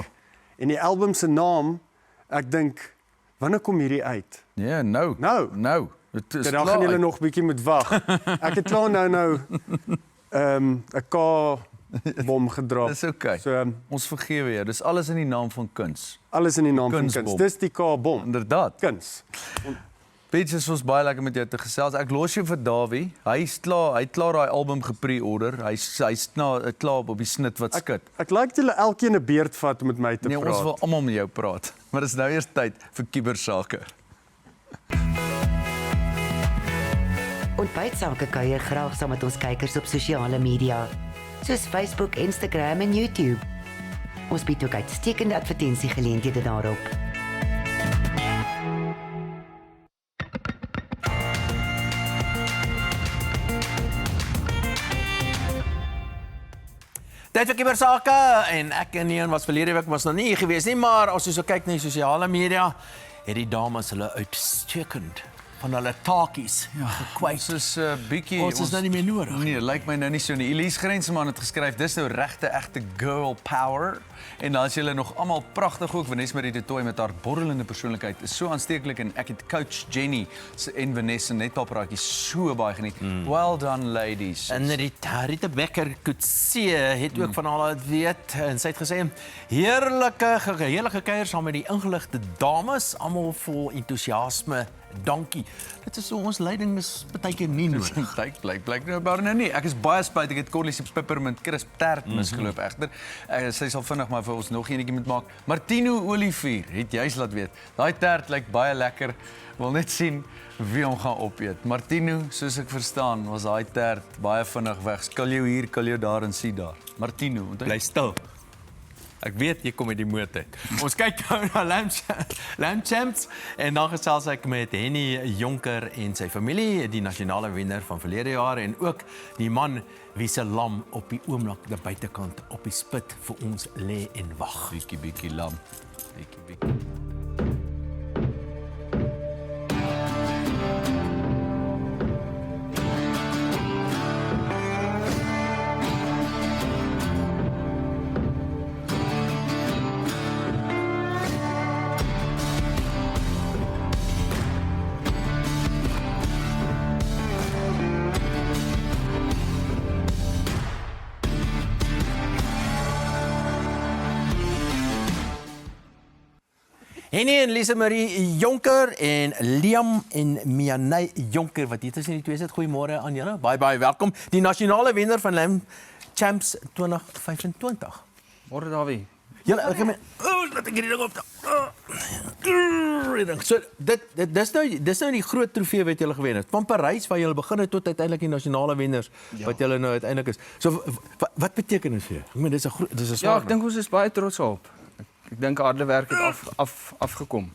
En die album se naam, ek dink, wanneer kom hierdie uit?
Ja, nou.
Dan gaan julle nog bietjie moet wag. Ek het klaar nou 'n K-bom gedrop.
Dis okay.
So
ons vergewe jou. Dis alles in die naam van kuns.
Alles in die naam van kuns. Dis die K-bom.
Inderdaad.
Kuns.
Peter, is ons baie lekker met jou te gesels. Ek los jou vir Dawie. Hy het klaar daai album gepre-order. Hy's klaar op die snit wat skit.
Ek like julle elkeen 'n beurt vat om met my te praat.
Nee, ons wil almal met jou praat. Maar dis nou eers tyd vir kubersake.
Ontbytsake kuier graag saam met ons kykers op sosiale media, soos Facebook, Instagram en YouTube. Ons bied ook uitstekende advertensiegeleenthede daarop.
Tyd vir kubersake en ek en Ian was verlede week nog nie hier gewees nie, maar as jy so kyk na die sosiale media, het die dames hulle uitstekend van hulle taakies gekwyt.
Ons is bietjie
ons is nou nie meer nodig.
Nee, lyk my nou nie so nie. Elise Grensman het geskryf, dis nou regte egte girl power. En dan is julle nog almal pragtig ook. Vanessa Marie de Tooy met haar borrelende persoonlikheid is so aansteeklik en ek het coach Jenny en Vanessa net papraatjies so baie geniet. Well done ladies.
En Rita Becker Kutse het ook van al dit weet en sy het gesê heerlike kuier saam met die ingeligte dames, almal vol entoesiasme donkie. Dit is so ons leiding is baie keer nie nodig.
Blyk nou maar nie. Ek is baie spyt ek het Corlie se peppermint crisp tert misgeloop egter. Sy sal vinnig maar vir ons nog eenetjie moet maak. Martino Olivier het juis laat weet. Daai tert lyk baie lekker. Wil net sien wie hom gaan opeet. Martino, soos ek verstaan, was daai tert baie vinnig weg. Skil jou hier, skil jou daar en sien daar. Martino,
bly stil. Ek weet jy kom uit die motor. Ons kyk nou na Lamb Champs en dan gesels ek met Henny Jonker en sy familie, die nasionale wenner van verlede jaar en ook die man wie se lam op die oomblik die buitekant op die spit vir ons lê en wag.
Bietjie lam. Bietjie.
Henny en Lise Marie Jonker en Liam en Mianay Jonker wat hier tussen die twee sit. Goeiemôre aan julle. Baie welkom. Die nasionale wenner van Lamb Champs 2025.
Môre Dawie.
Julle ek laat ek hierdie ding op. So dis nou die groot trofee wat julle gewen het. Van Parys waar julle begin het tot uiteindelik die nasionale wenners wat julle nou uiteindelik is. So wat beteken dit vir jou? Ek meen dis 'n
Ja, ek dink ons is baie trots op. Ek dink harde werk het afgekom.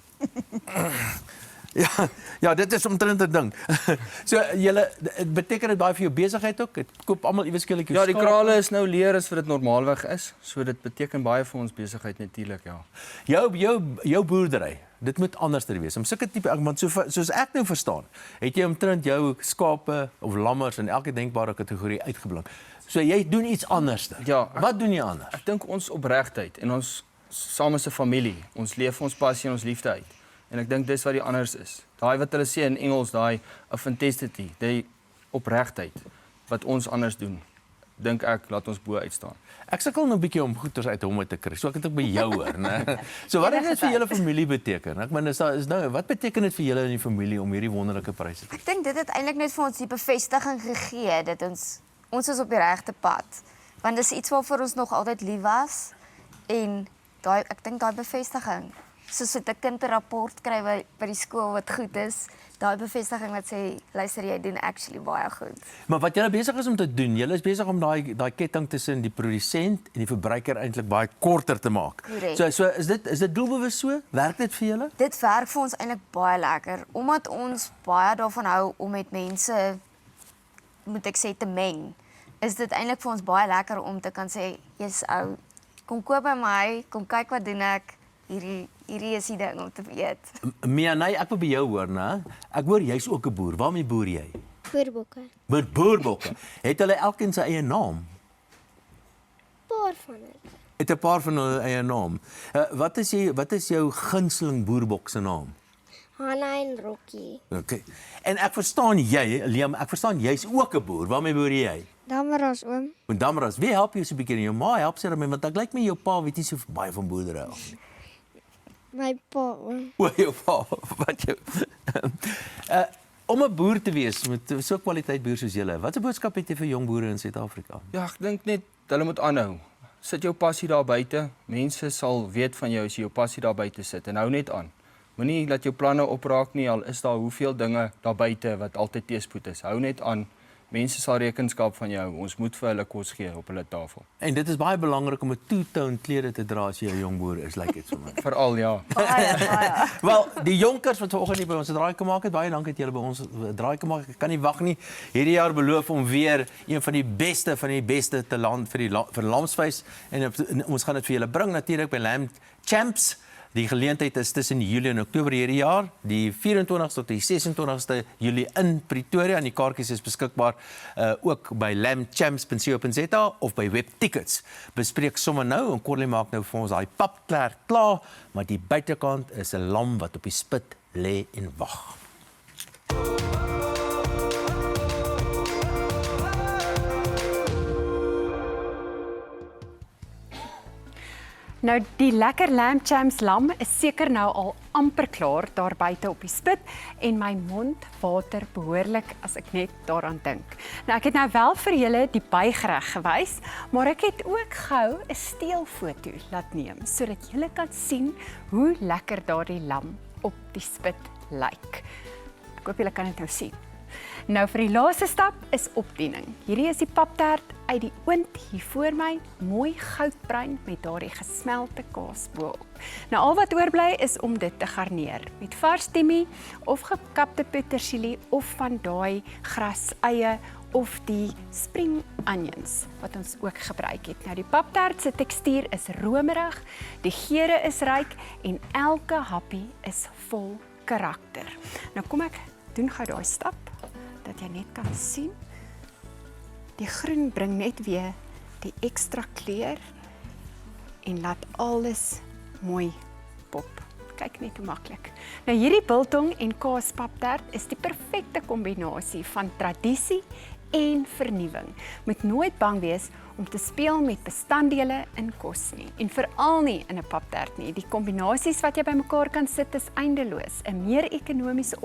Ja, dit is omtrent 'n ding. So julle beteken dit baie vir jou besigheid ook? Dit koop almal iewes skielik jou
Ja, die krale is nou leer as wat dit normaalweg is. So dit beteken baie vir ons besigheid natuurlik, ja.
Jou boerdery, dit moet anderster wees. Om sulke tipe want soos ek nou verstaan, het jy omtrent jou skape of lammers in elke denkbare kategorie uitgeblink. So jy doen iets anderster.
Ja,
wat doen jy anders?
Ek dink ons opregtheid en ons saam as 'n familie, ons leef ons passie en ons liefde uit. En ek dink dis wat die anders is. Daai wat hulle sê in Engels, daai authenticity, die opregtheid wat ons anders doen. Dink ek laat ons bo uitstaan.
Ek sukkel nou 'n bietjie om goeders uit hom te kry. So ek het ook by jou hoor, né? So wat het dit vir julle familie beteken? Ek meen is nou wat beteken dit vir julle in die familie om hierdie wonderlike pryse te?
Ek dink dit het eintlik net vir ons die bevestiging gegee dat ons is op die regte pad. Want dis iets waarvoor ons nog altyd lief was en ek dink daai bevestiging, soos 'n kind 'n rapport kry by die skool wat goed is, daai bevestiging wat sê, luister jy doen actually baie goed.
Maar wat julle besig is om te doen, julle is besig om daai ketting tussen die produsent en die verbruiker eintlik baie korter te maak.
Correct.
So is dit doelbewus so? Werk dit vir julle?
Dit werk vir ons eintlik baie lekker omdat ons baie daarvan hou om met mense moet ek sê te meng. Is dit eintlik vir ons baie lekker om te kan sê, jy's ou, kom koop by my, kom kyk wat doen ek. Hierdie is die ding om te weet.
Mianay, ek wil by jou hoor, né? Ek hoor jy's ook 'n boer. Waarmee boer jy?
Boerbokke.
Met boerbokke. Het hulle elkeen sy eie naam?
Paar van hulle.
Het 'n paar van hulle eie naam. Wat is jou gunsteling boerbok se naam?
Hanna en Rocky.
Okay. En ek verstaan jy, Liam, ek verstaan jy's ook 'n boer. Waarmee boer jy?
Damaras oom.
En Damaras, wie help jou so 'n bietjie? Jou ma help sy daarmee want ek lyk my jou pa weet nie so baie van boerdery af.
My pa oom.
O, jou pa, wat jou. Om 'n boer te wees met so 'n kwaliteit boer soos julle. Wat 'n boodskap het jy vir jong boere in Suid-Afrika?
Ja, ek dink net hulle moet aanhou. Sit jou passie daar buite. Mense sal weet van jou as jy jou passie daar buite sit en hou net aan. Moenie laat jou planne opraak nie, al is daar hoeveel dinge daar buite wat altyd teëspoed is. Hou net aan. Mense sal rekenskap van jou. Ons moet vir hulle kos gee op hulle tafel.
En dit is baie belangrik om 'n two-tone klere te dra as jy 'n jong boer is, lyk dit vir my.
Veral ja.
Baie.
Wel, die Jonkers wat vanoggend hier by ons 'n draai gemaak het, baie dankie dat julle by ons 'n draai gemaak het. Ek kan nie wag nie. Hierdie jaar beloof om weer een van die beste te land vir Lamsvleis en ons gaan dit vir julle bring natuurlik by Lamb Champs. Die geleentheid is tussen Julie en Oktober hierdie jaar, die 24ste tot die 26ste Julie in Pretoria en die kaartjies is beskikbaar ook by lambchamps.co.za of by Webtickets. Bespreek sommer nou en Corlie maak nou vir ons daai papkler klaar, maar die buitekant is 'n lam wat op die spit lê en wag.
Nou die lekker Lamb Champs lam is seker nou al amper klaar daar buite op die spit en my mond water behoorlik as ek net daaraan dink. Nou ek het nou wel vir julle die bygereg gewys, maar ek het ook gou 'n steelfoto laat neem sodat julle kan sien hoe lekker daardie lam op die spit lyk. Ek hoop julle kan dit nou sien. Nou vir die laaste stap is opdiening. Hierdie is die paptert uit die oond hier voor my, mooi goudbruin met daardie gesmelte kaas bo-op. Nou al wat oorbly is om dit te garneer met vars timmie of gekapte petersilie of van daai graseie of die spring onions wat ons ook gebruik het. Nou die paptert se tekstuur is romerig, die geure is ryk en elke happie is vol karakter. Nou kom ek doen gou daai stap dat jy net kan sien. Die groen bring net weer die ekstra kleur en laat alles mooi pop. Kyk net hoe maklik. Nou hierdie biltong en kaaspaptert is die perfekte kombinasie van tradisie en vernuwing. Moet nooit bang wees om te speel met bestanddele in kos nie en veral nie in 'n paptert nie. Die kombinasies wat jy bymekaar kan sit is eindeloos. 'n Meer ekonomiese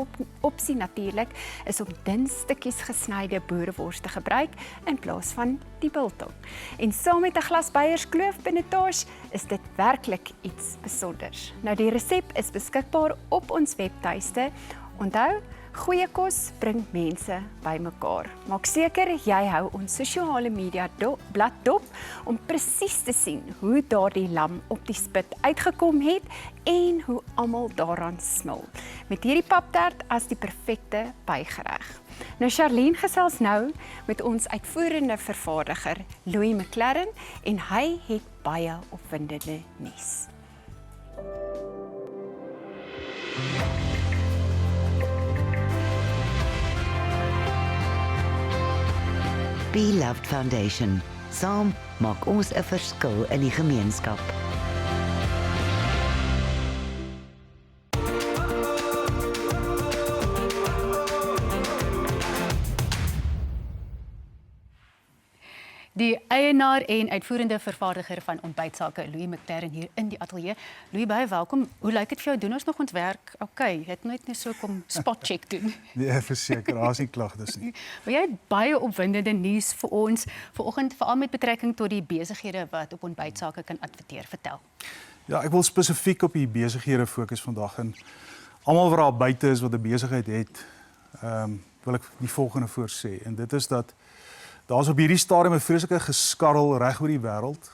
opsie natuurlik is om dun stukkies gesnyde boerewors te gebruik in plaas van die biltong. En saam met 'n glas Beierskloof pinotage is dit werklik iets besonders. Nou die resep is beskikbaar op ons webtuiste. Onthou, goeie kos bring mense bymekaar. Maak seker jy hou ons sosiale media blad dop om presies te sien hoe daardie lam op die spit uitgekom het en hoe almal daaraan smil. Met hierdie paptert as die perfekte bygereg. Nou Charlene gesels nou met ons uitvoerende vervaardiger Louis McLaren en hy het baie opwindende nuus.
Be Loved Foundation. Saam maak ons 'n verskil in die gemeenskap.
Die eienaar en uitvoerende vervaardiger van ontbytsake, Louis McLaren hier in die ateljee. Louis, baie welkom. Hoe lyk dit vir jou? Doen ons nog ons werk? Okay, het net so kom spotcheck doen.
Nee, verseker, daar's nie klagtes nie.
Maar jy het baie opwindende nuus vir ons vanoggend, veral met betrekking tot die besighede wat op ontbytsake kan adverteer. Vertel.
Ja, ek wil spesifiek op die besighede fokus vandag en almal wat daar buite is wat 'n besigheid het, wil ek die volgende voorsê en dit is dat daar's op hierdie stadium 'n vreeslike geskarrel reg oor die wêreld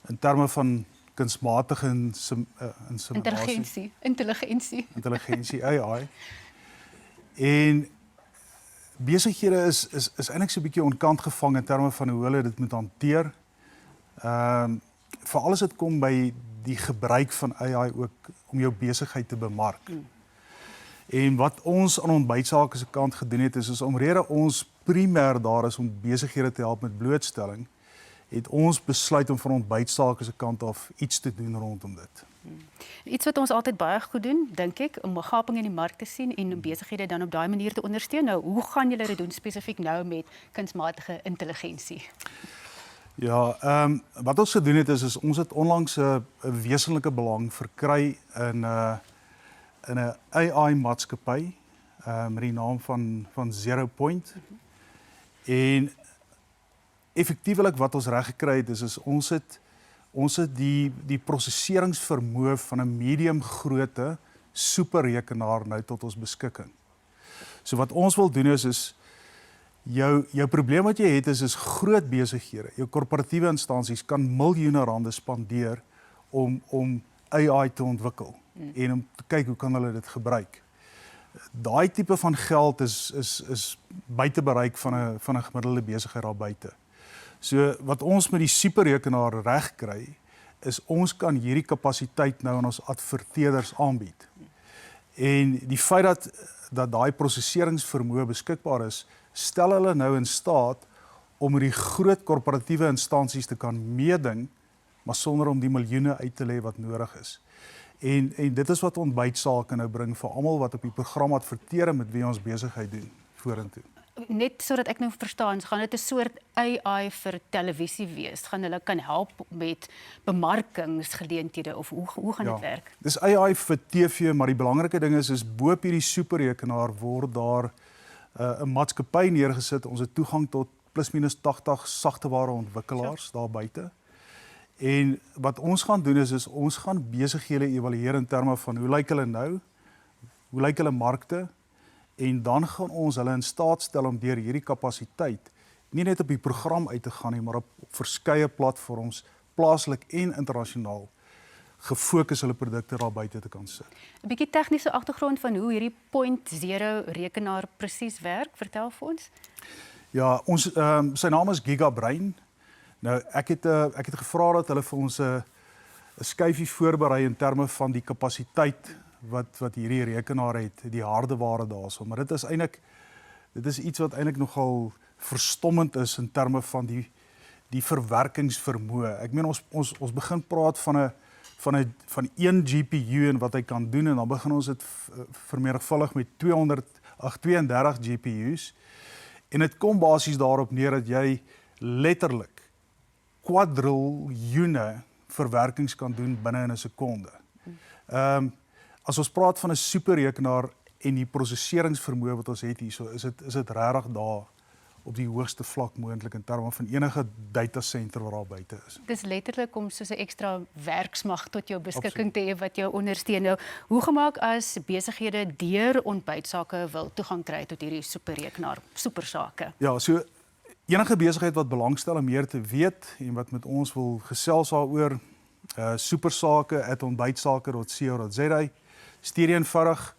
in terme van kunsmatige intelligensie AI. En besighede is eintlik so 'n bietjie onkant gevang in terme van hoe hulle dit moet hanteer. Veral as dit kom by die gebruik van AI ook om jou besigheid te bemark. En wat ons aan ontbytsake se kant gedoen het is omrede ons primêr daar is om besighede te help met blootstelling, het ons besluit om van ontbytsake se kant af iets te doen rondom dit.
Iets wat ons altyd baie goed doen, dink ek, om 'n gaping in die mark te sien en om besighede dan op daai manier te ondersteun. Nou, hoe gaan julle dit doen spesifiek nou met kunsmatige intelligensie?
Ja, wat ons gedoen het is ons het onlangs 'n wesenlike belang verkry in 'n AI maatskappy met die naam van Zero Point. En effektiewelik wat ons reg gekry het is ons het die prosesseringsvermoë van 'n medium grootte superrekenaar nou tot ons beskikking. So wat ons wil doen is jou probleem wat jy het is groot besighede. Jou korporatiewe instansies kan miljoene rande spandeer om AI te ontwikkel en om te kyk hoe kan hulle dit gebruik. Daai tipe van geld is buite bereik van 'n gemiddelde besigheid daar buite. So wat ons met die superrekenaar reg kry is ons kan hierdie kapasiteit nou aan ons adverteerders aanbied. En die feit dat daai prosesseringsvermoë beskikbaar is, stel hulle nou in staat om met die groot korporatiewe instansies te kan meeding, maar sonder om die miljoene uit te lê wat nodig is. En dit is wat ontbytsake nou bring vir almal wat op die program adverteer met wie ons besigheid doen vorentoe.
net sodat ek nou verstaan, gaan dit 'n soort AI vir televisie wees? Gaan hulle kan help met bemarkingsgeleenthede of hoe gaan dit werk?
Dis AI vir TV, maar die belangrike ding is bo op hierdie superrekenaar word daar 'n maatskappy neergesit. Ons het toegang tot plus minus 80 sagteware ontwikkelaars daar buite. En wat ons gaan doen is ons gaan besighede evalueer in terme van hoe lyk hulle nou, hoe lyk hulle markte, en dan gaan ons hulle in staat stel om deur hierdie kapasiteit nie net op die program uit te gaan nie, maar op verskeie platforms, plaaslik en internasionaal, gefokus hulle produkte daar buite te kan sit.
'n Bietjie tegniese agtergrond van hoe hierdie Point Zero rekenaar presies werk, vertel vir ons.
Ja, ons sy naam is GigaBrain. Nou ek het gevra dat hulle vir ons 'n skyfie voorberei in terme van die kapasiteit wat hierdie rekenaar het, die hardeware daarso, maar dit is iets wat eintlik nogal verstommend is in terme van die verwerkingsvermoë. Ek meen ons begin praat van 1 GPU en wat hy kan doen, en dan begin ons dit vermenigvuldig met 32 GPU's, en dit kom basies daarop neer dat jy letterlik kwadriljoene verwerkings kan doen binne in 'n sekonde. As ons praat van 'n superrekenaar en die prosesseringsvermoë wat ons het hierso, is dit regtig daar op die hoogste vlak moontlik in terme van enige datasenter wat daar buite is.
Dis letterlik om soos 'n ekstra werksmag tot jou beskikking te hê wat jou ondersteun. Nou, hoe gemaak as besighede deur ontbytsake wil toegang kry tot hierdie superrekenaar, supersake?
Ja, so enige besigheid wat belangstel om meer te weet en wat met ons wil gesels daaroor, supersake@ontbytsake.co.za, stuur eenvoudig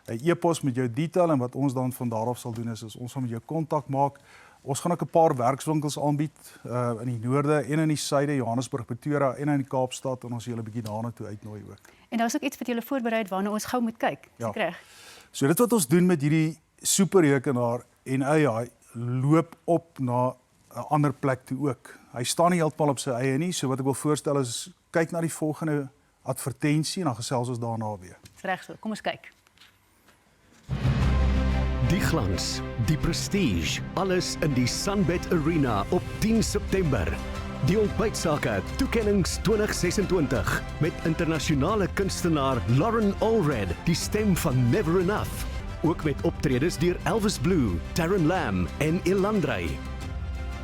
'n e-pos met jou detail, en wat ons dan van daarop sal doen is ons gaan met jou kontak maak. Ons gaan ook 'n paar werkswinkels aanbied in die noorde en in die suide, Johannesburg, Pretoria en in die Kaapstad, en ons julle 'n bietjie daarna toe uitnooi ook.
En daar's ook iets wat julle voorberei het waarna ons gou moet kyk.
Ja.
Reg.
So dit wat ons doen met hierdie superrekenaar en AI loop op na 'n ander plek toe ook. Hy staan nie heeltemal op sy eie nie, so wat ek wil voorstel is kyk na die volgende advertensie en dan gesels ons daarna weer.
Reg so, kom ons kyk.
Die glans, die prestige, alles in die Sunbet Arena op 10 September. Die ontbytsake toekennings 2026 met internasionale kunstenaar Lauren Allred, die stem van Never Enough. Ook met optredes deur Elvis Blue, Darren Lam en Ilandrey.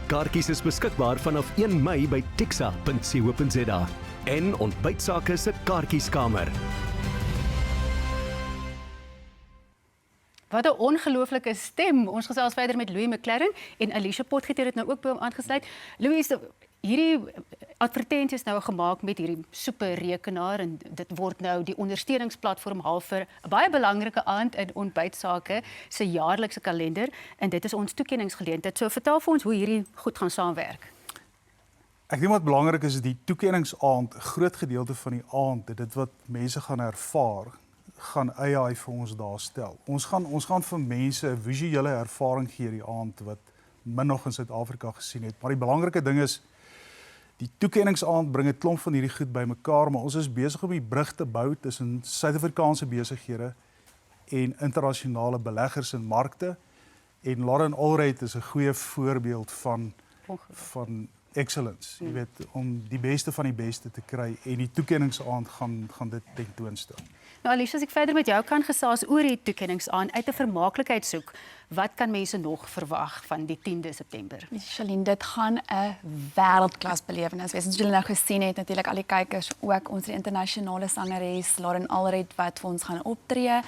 Kaartjies is beskikbaar vanaf 1 Mei by tixa.co.za en ontbytsake se kaartjieskamer.
Wat 'n ongelooflike stem. Ons gesels verder met Louis McLaren en Alicia Potgieter het nou ook by hom aangesluit. Louis, hierdie advertensie is nou gemaak met hierdie superrekenaar en dit word nou die ondersteuningsplatform half vir 'n baie belangrike aand in ontbytsake se jaarlikse kalender, en dit is ons toekenningsgeleentheid. So vertel vir ons hoe hierdie goed gaan saamwerk.
Ek dink wat belangrik is die toekenningsaand, 'n groot gedeelte van die aand, dit wat mense gaan ervaar, gaan AI vir ons daar stel. Ons gaan vir mense 'n visuele ervaring gee die aand wat min nog in Suid-Afrika gesien het. Maar die belangrike ding is die toekenningsaand bring 'n klomp van hierdie goed bymekaar, maar ons is besig om die brug te bou tussen Suid-Afrikaanse besighede en internasionale beleggers en markte. En Lauren Allred is 'n goeie voorbeeld van excellence. Jy weet, om die beste van die beste te kry, en die toekenningsaand gaan dit tentoonstel.
Nou Alicia, as ek verder met jou kan gesels oor die toekenningsaand uit 'n vermaaklikheid soek, wat kan mense nog verwag van die 10de September?
Charlene, dit gaan 'n wêreldklas belewenis wees. Ons julle nou gesien het natuurlik al die kykers ook ons internasionale sangeres Lauren Allred wat vir ons gaan optree.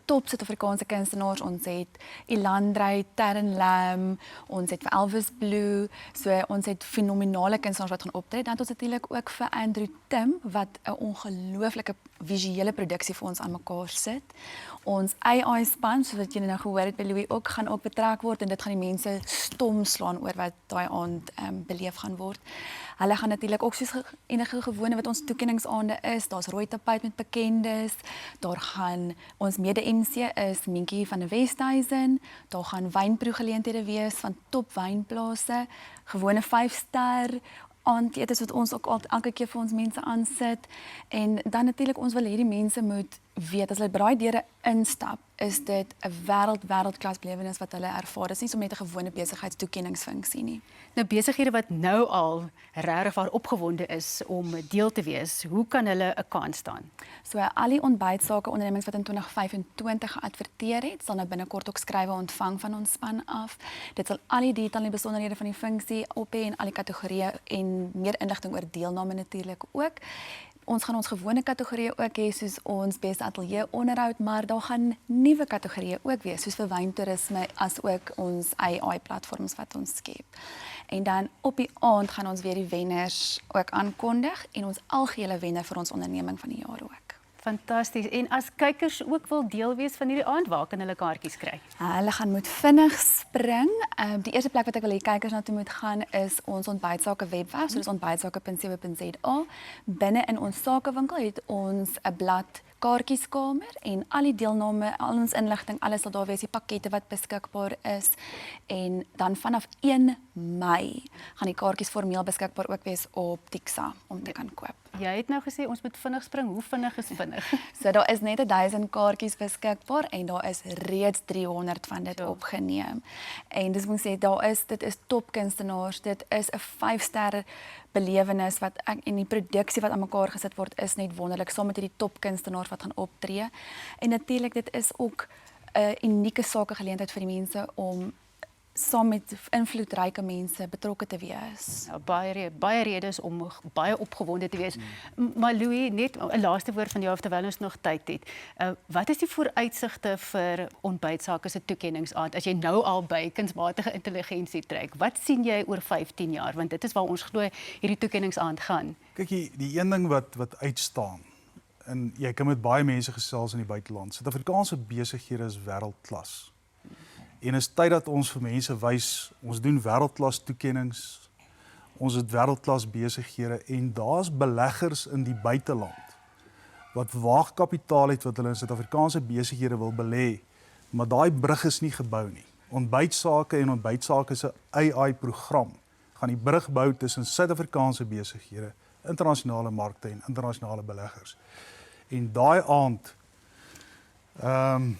Top Suid-Afrikaanse kunstenaars, ons het Ilandrey, Darren Lam, ons het vir Elvis Blue, so ons het fenominale kunstenaars wat gaan optree. Dan het ons natuurlik ook vir Andrew Tim wat 'n ongelooflike visuele produksie vir ons aan mekaar sit. Ons AI span, soos wat julle nou gehoor het by Louis, ook gaan ook betrek word, en dit gaan die mense stom slaan oor wat daai aand beleef gaan word. Hulle gaan natuurlik ook soos enige gewone wat ons toekenningsaande is, daar's rooi tapuit met bekendes, daar gaan ons mede-MC is Minkie van die Westhuizen, daar gaan wynproegeleenthede wees van top wynplase, gewone 5-ster aandete wat ons ook elke keer vir ons mense aansit, en dan natuurlik ons wil hê die mense moet weet as hulle by daai deure instap, is dit 'n wêreldklas belewenis wat hulle ervaar. Dit is nie so met 'n gewone besigheidstoekenningsfunksie nie.
Nou besighede wat nou al regtig waar opgewonde is om deel te wees, hoe kan hulle 'n kans staan?
So al die ontbytsake ondernemings wat in 2025 geadverteer het, sal nou binnekort ook skrywe ontvang van ons span af. Dit sal al die detail en die besonderhede van die funksie op hê en al die kategorieë en meer inligting oor deelname natuurlik ook. Ons gaan ons gewone kategorieë ook hê soos ons beste ateljee onderhoud, maar daar gaan nuwe kategorieë ook wees soos vir wyntoerisme as ook ons AI platforms wat ons skep. En dan op die aand gaan ons weer die wenners ook aankondig en ons algehele wenner vir ons onderneming van die jaar ook.
Fantasties. En as kykers ook wil deel wees van hierdie aand, waar kan hulle kaartjies kry?
Hulle gaan moet vinnig spring. Die eerste plek wat ek wil hê kykers na toe moet gaan is ons ontbytsake webwerf, so dis ontbytsake.co.za. Binne in ons sakewinkel het ons 'n blad kaartjieskamer en al die deelname, al ons inligting, alles sal daar wees, die pakkette wat beskikbaar is. En dan vanaf 1 Mei gaan die kaartjies formeel beskikbaar ook wees op Tixa om te kan koop.
Jy het nou gesê ons moet vinnig spring. Hoe vinnig is vinnig?
So daar is net 1000 kaartjies beskikbaar en daar is reeds 300 van dit opgeneem. En dis moet sê dit is topkunstenaars, dit is 'n 5-ster belewenis wat en die produksie wat aan mekaar gesit word is net wonderlik saam met hierdie topkunstenaars wat gaan optree. En natuurlik dit is ook 'n unieke sakegeleentheid vir die mense om saam met invloedryke mense betrokke te wees.
Nou, baie redes om baie opgewonde te wees. Maar Louis, net 'n laaste woord van jou terwyl ons nog tyd het. Wat is die vooruitsigte vir ontbytsake se toekenningsaand as jy nou al by kunsmatige intelligensie trek? Wat sien jy oor 15 jaar? Want dit is waar ons glo hierdie toekenningsaand gaan.
Kyk, die een ding wat uitstaan, en jy kan met baie mense gesels in die buiteland, Suid-Afrikaanse besighede is wêreldklas. En is tyd dat ons vir mense wys, ons doen wêreldklas toekennings, ons het wêreldklas besighede en daar's beleggers in die buiteland wat waagkapitaal het wat hulle in Suid-Afrikaanse besighede wil belê, maar daai brug is nie gebou nie. Ontbytsake en ontbytsake se AI-program gaan die brug bou tussen Suid-Afrikaanse besighede, internasionale markte en internasionale beleggers. En daai aand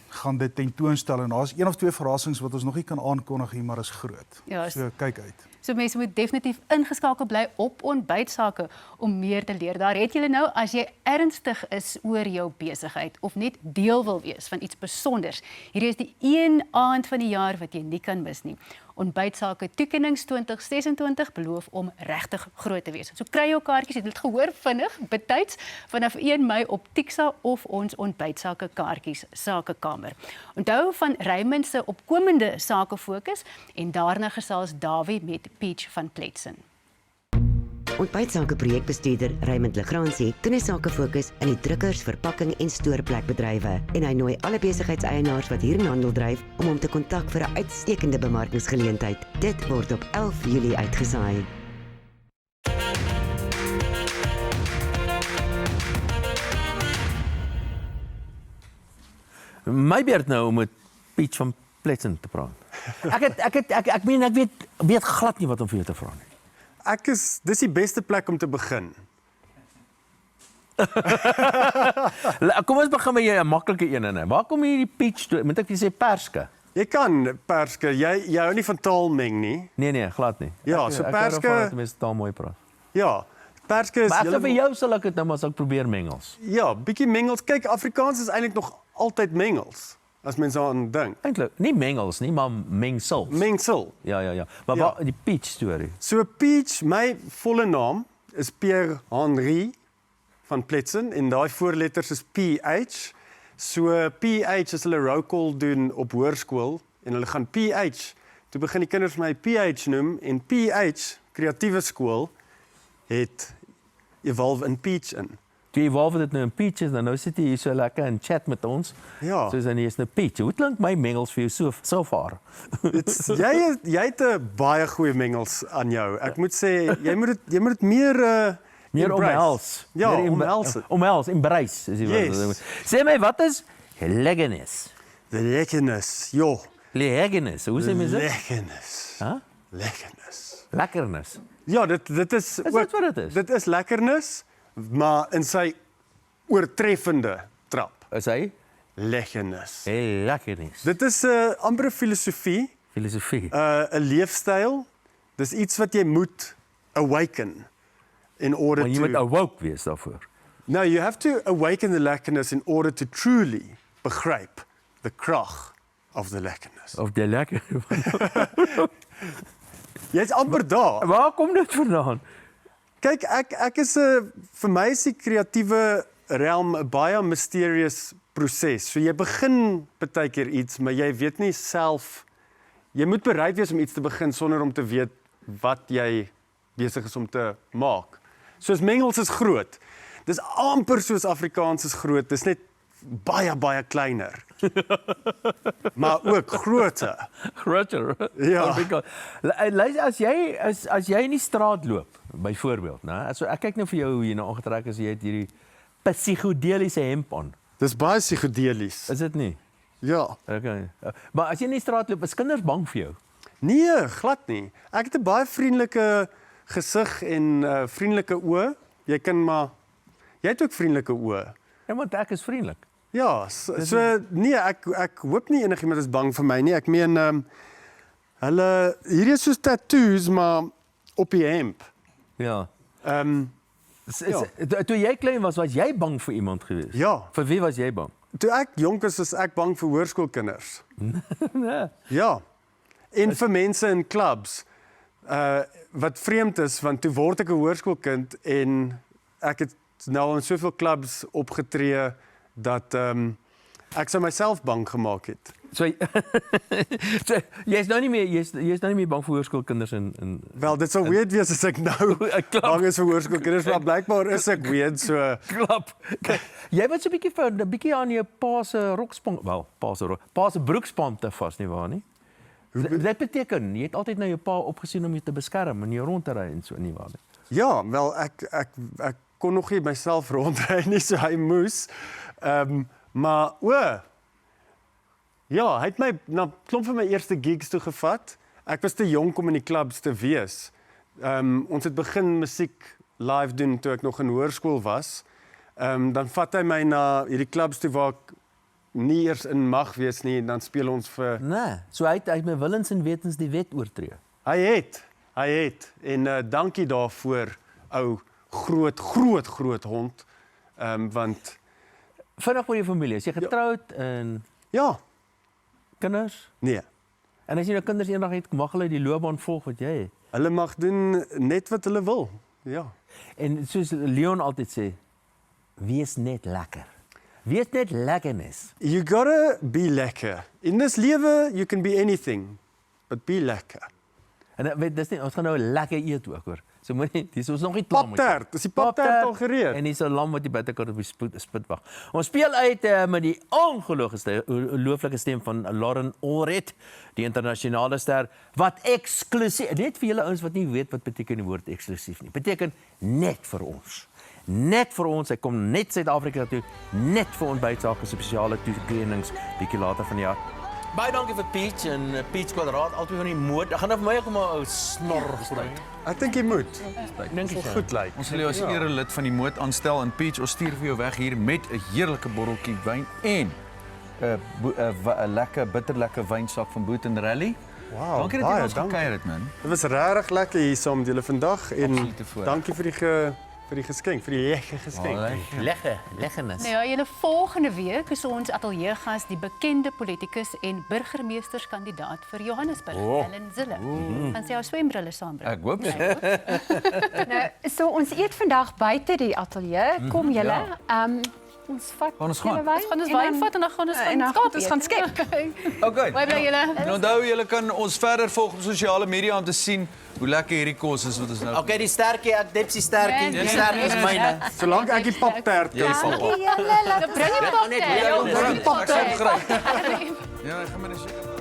gaan dit tentoonstel en daar's 1 of 2 verrassings wat ons nog nie kan aankondig nie, maar is groot.
Ja,
so kyk uit.
So mense moet definitief ingeskakel bly op ontbytsake om meer te leer. Daar het julle nou as jy ernstig is oor jou besigheid of net deel wil wees van iets spesiaals. Hierdie is die een aand van die jaar wat jy nie kan mis nie. Ontbytsake toekennings 2026 beloof om regtig groot te wees. So kry jou kaartjies, jy het dit gehoor vinnig, betyds vanaf 1 Mei op Tixa of ons ontbytsake kaartjies sakekamer. Onthou van Raymond se opkomende sake fokus en daarna gesels Dawie met Peach van Pletsen.
Ontbytsake projekbestuurder Raymond Legrandsie doen hy sake fokus in die drukkers, verpakking en stoorplekbedrywe en hy nooi alle besigheidseienaars wat hier in handel dryf om hom te kontak vir 'n uitstekende bemarkingsgeleentheid. Dit word op 11 Julie uitgesaai.
My beurt nou om met Peach van Pletsen te praat. Ek weet glad nie wat om vir jou te vra nie.
Dis die beste plek om te begin.
Kom ons begin met jy 'n maklike een. Waar kom hierdie peach toe? Moet ek vir sê perske?
Jy kan perske. Jy hou nie van taal meng nie.
Nee, glad nie.
Ja, so perske.
Ek hou mense taal mooi praat.
Ja, perske is
maar vir jou sal ek dit nou maar as ek probeer mengels.
Ja, bietjie mengels. Kyk, Afrikaans is eintlik nog altyd mengels. As mens daaraan dink.
Eintlik nie mengels nie, maar mengsels.
Mengsel.
Ja. Maar ja. Die peach storie.
So peach, my volle naam is Pierre Henri van Pletsen en daai voorletters is PH. So PH as hulle roll call doen op hoërskool en hulle gaan PH. Toe begin die kinders my PH noem en PH kreatiewe skool het evolve in peach in.
Toe evolve dit nou in peaches, nou sit jy hier so lekker in chat met ons.
Ja.
Soos dan is nou peach. Hoe klink my mengels vir jou so far?
Jy het 'n baie goeie mengels aan jou. Ek moet sê jy moet dit meer
omhels.
Ja, omhels.
Omhels, embrace is die woord. Sê my, wat is lekkerness?
Lekkerness, ja.
Lekkerness, hoe sê mens dit?
Lekkerness.
Huh?
Lekkerness.
Lekkernis.
Ja, dit is
ook, dit wat dit is?
Dit is lekkernis, maar in sy oortreffende trap.
is hy?
Lekkernis.
Lekkernis.
Dit is 'n amper filosofie.
Filosofie.
'n leefstyl. Dis iets wat jy moet awaken in order
Maar jy moet awoke wees daarvoor.
No, you have to awaken the lekkerness in order to truly begryp the krag of the lekkerness.
Of die lekker.
Jy's amper daar.
Waar kom dit vandaan?
Kyk, ek is 'n vir my is die kreatiewe realm 'n baie mysterious proses. So jy begin partykeer iets, maar jy weet nie self. Jy moet bereid wees om iets te begin sonder om te weet wat jy besig is om te maak. Soos Mengels is groot. Dis amper soos Afrikaans is groot. Dis net baie kleiner. Maar ook groter.
Groter.
Ja.
Luister, as jy in die straat loop, byvoorbeeld, né? So ek kyk nou vir jou hoe jy nou aangetrek is, jy het hierdie psigedeliese hemp aan.
Dis baie psigedelis.
Is dit nie?
Ja.
Okay. Maar as jy in die straat loop, is kinders bang vir jou?
Nee, glad nie. Ek het 'n baie vriendelike gesig en vriendelike oë. Jy het ook vriendelike oë.
Ja, want ek is vriendelik.
Ja, so nee, ek hoop nie enigiemand is bang vir my nie. Ek meen hierdie is soos tattoos maar op die hemp.
Ja. Toe jy klein was jy bang vir iemand geweest?
Ja.
Vir wie was jy bang?
Toe ek jonk was ek bang vir hoërskoolkinders.
Nee.
Ja. En vir mense in clubs. Wat vreemd is, want toe word ek 'n hoërskoolkind en ek het nou in soveel clubs opgetree dat ek sou myself bang gemaak het.
So jy's nou nie meer bang vir hoërskoolkinders in
Wel, dit sou weird wees as ek nou bang is vir hoërskoolkinders, maar blykbaar is ek weird so.
Klap. Jy wat so 'n bietjie aan jou pa se rokspan, wel, pa se broekspan te vas nie waar nie? Dit beteken jy het altyd na jou pa opgesien om jou te beskerm en jou rond te ry en so nie waar nie?
Ja, wel ek kon nog nie myself rondry nie, so hy moes. Maar ja, hy het my na klomp van my eerste gigs toe gevat. Ek was te jonk om in die clubs te wees. Ons het begin musiek live doen toe ek nog in hoërskool was. Dan vat hy my na hierdie clubs toe waar ek nie eers in mag wees nie en dan speel ons vir
Nee, so hy het met willens en wetens die wet oortree.
Hy het en dankie daarvoor ou groot hond. Want
vinnig oor jou familie, is jy getroud en
ja,
kinders?
Nee.
En as jy nou kinders eendag het, mag hulle die loopbaan volg wat jy het?
Hulle mag doen net wat hulle wil. Ja.
En soos Leon altyd sê, wees net lekker. Wees net lekkernis.
You gotta be lekker. In this lewe, you can be anything, but be lekker.
En weet, ons gaan nou lekker eet ook hoor. So moenie, dis ons nog nie klaar met.
Paptert, is die paptert al gereed?
En dis 'n lam wat jy buitekant op die spit wag. Ons speel uit met die ongelooflike stem van Lauren Allred, die internasionale ster wat eksklusief, net vir julle ouens wat nie weet wat beteken die woord eksklusief nie. Beteken net vir ons. Net vir ons, hy kom net Suid-Afrika toe, net vir ontbytsake spesiale toekennings bietjie later van die jaar. Baie dankie vir Peach en Peach kwadraat, altyd van die moed. Ek gaan nou vir my kom 'n ou snor kry.
Ek dink jy moet.
Dink jy
goed lyk.
Ons sal jou as erelid van die moed aanstel en Peach, ons stuur vir jou weg hier met 'n heerlike botteltjie wyn en 'n lekker bitterlekker wynsak van Boot & Rally.
Wow,
dankie dat jy ons gekuier het, man.
Dit was regtig lekker hier saam met julle vandag en dankie vir die geskenk, vir die lekker geskenk.
Lekkernis.
Nou ja, julle volgende week is ons ateljeegas die bekende politikus en burgemeesterskandidaat vir Johannesburg, Helen Zille. Gaan sy haar swembrille saambring?
Ek hoop so.
Nou, so ons eet vandag buite die ateljee. Kom julle. Ons vat
ons gaan
wyn vat en dan gaan ons
gaan skep.
Okay.
Baie bly julle.
En onthou julle kan ons verder volg op sosiale media om te sien hoe lekker hierdie kos is wat ons nou.
Okay, die stertjie, ek dipsie stertjie. Die stertjie is myne.
Solank ek die paptert kan vat.
Bring die paptert.
Bring die paptert. Ja, ek gaan maar net